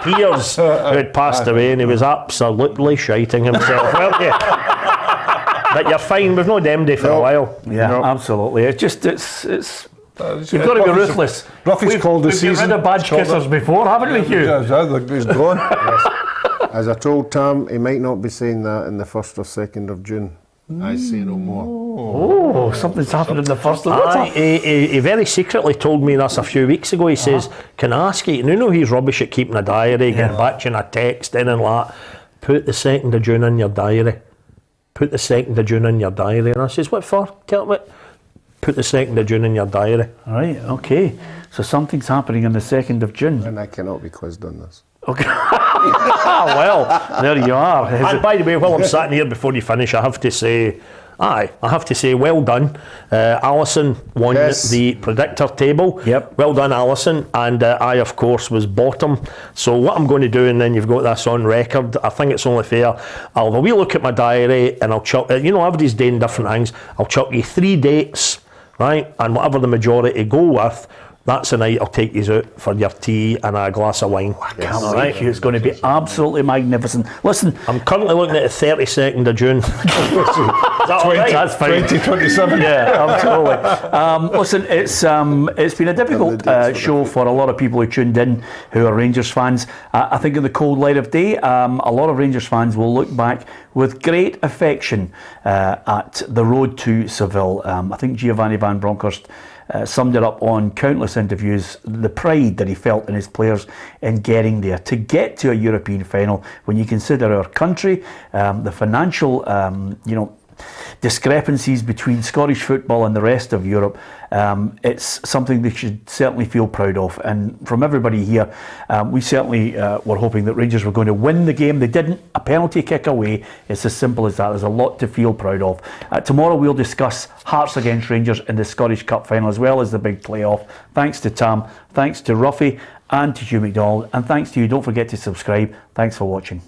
peers who had passed away, and he was absolutely shiting himself, weren't you? But you're fine. We've no Demdy for a while. Yeah, absolutely. It's you've got to be ruthless. Ruffy's called the season. We've rid of badge kissers before, haven't we, Hugh? He's gone. As I told Tam, he might not be saying that in the 1st or 2nd of June. I say no more. Oh, something's happened in the 1st. He very secretly told me this a few weeks ago. He says, can I ask you, you know he's rubbish at keeping a diary, getting back to you in a text, in and that. Put the 2nd of June in your diary. Put the 2nd of June in your diary. And I says, what for? Tell me. Put the 2nd of June in your diary. Right, okay. So something's happening on the 2nd of June. And I cannot be quizzed on this. Okay. Well, there you are. And by the way, while I'm sitting here before you finish, I have to say, well done. Alison won the predictor table. Yep. Well done, Alison. And I, of course, was bottom. So what I'm going to do, and then you've got this on record, I think it's only fair. I'll have a wee look at my diary, and I'll chuck, everybody's doing different things. I'll chuck you 3 dates, right? And whatever the majority go with, that's the night I'll take you out for your tea and a glass of wine. Can't wait. It's going to be absolutely magnificent. Listen, I'm currently looking at the 32nd of June. That's fine. 2027. Yeah, absolutely. Listen, it's been a difficult show for a lot of people who tuned in who are Rangers fans. I think in the cold light of day, a lot of Rangers fans will look back with great affection at the road to Seville. I think Giovanni van Bronckhorst summed it up on countless interviews, the pride that he felt in his players in getting there. To get to a European final, when you consider our country, the financial, discrepancies between Scottish football and the rest of Europe, it's something they should certainly feel proud of. And from everybody here, we certainly were hoping that Rangers were going to win the game. They didn't. A penalty kick away. It's as simple as that. There's a lot to feel proud of. Tomorrow we'll discuss Hearts against Rangers in the Scottish Cup final, as well as the big playoff. Thanks to Tam, thanks to Ruffy and to Hugh MacDonald, and thanks to you. Don't forget to subscribe. Thanks for watching.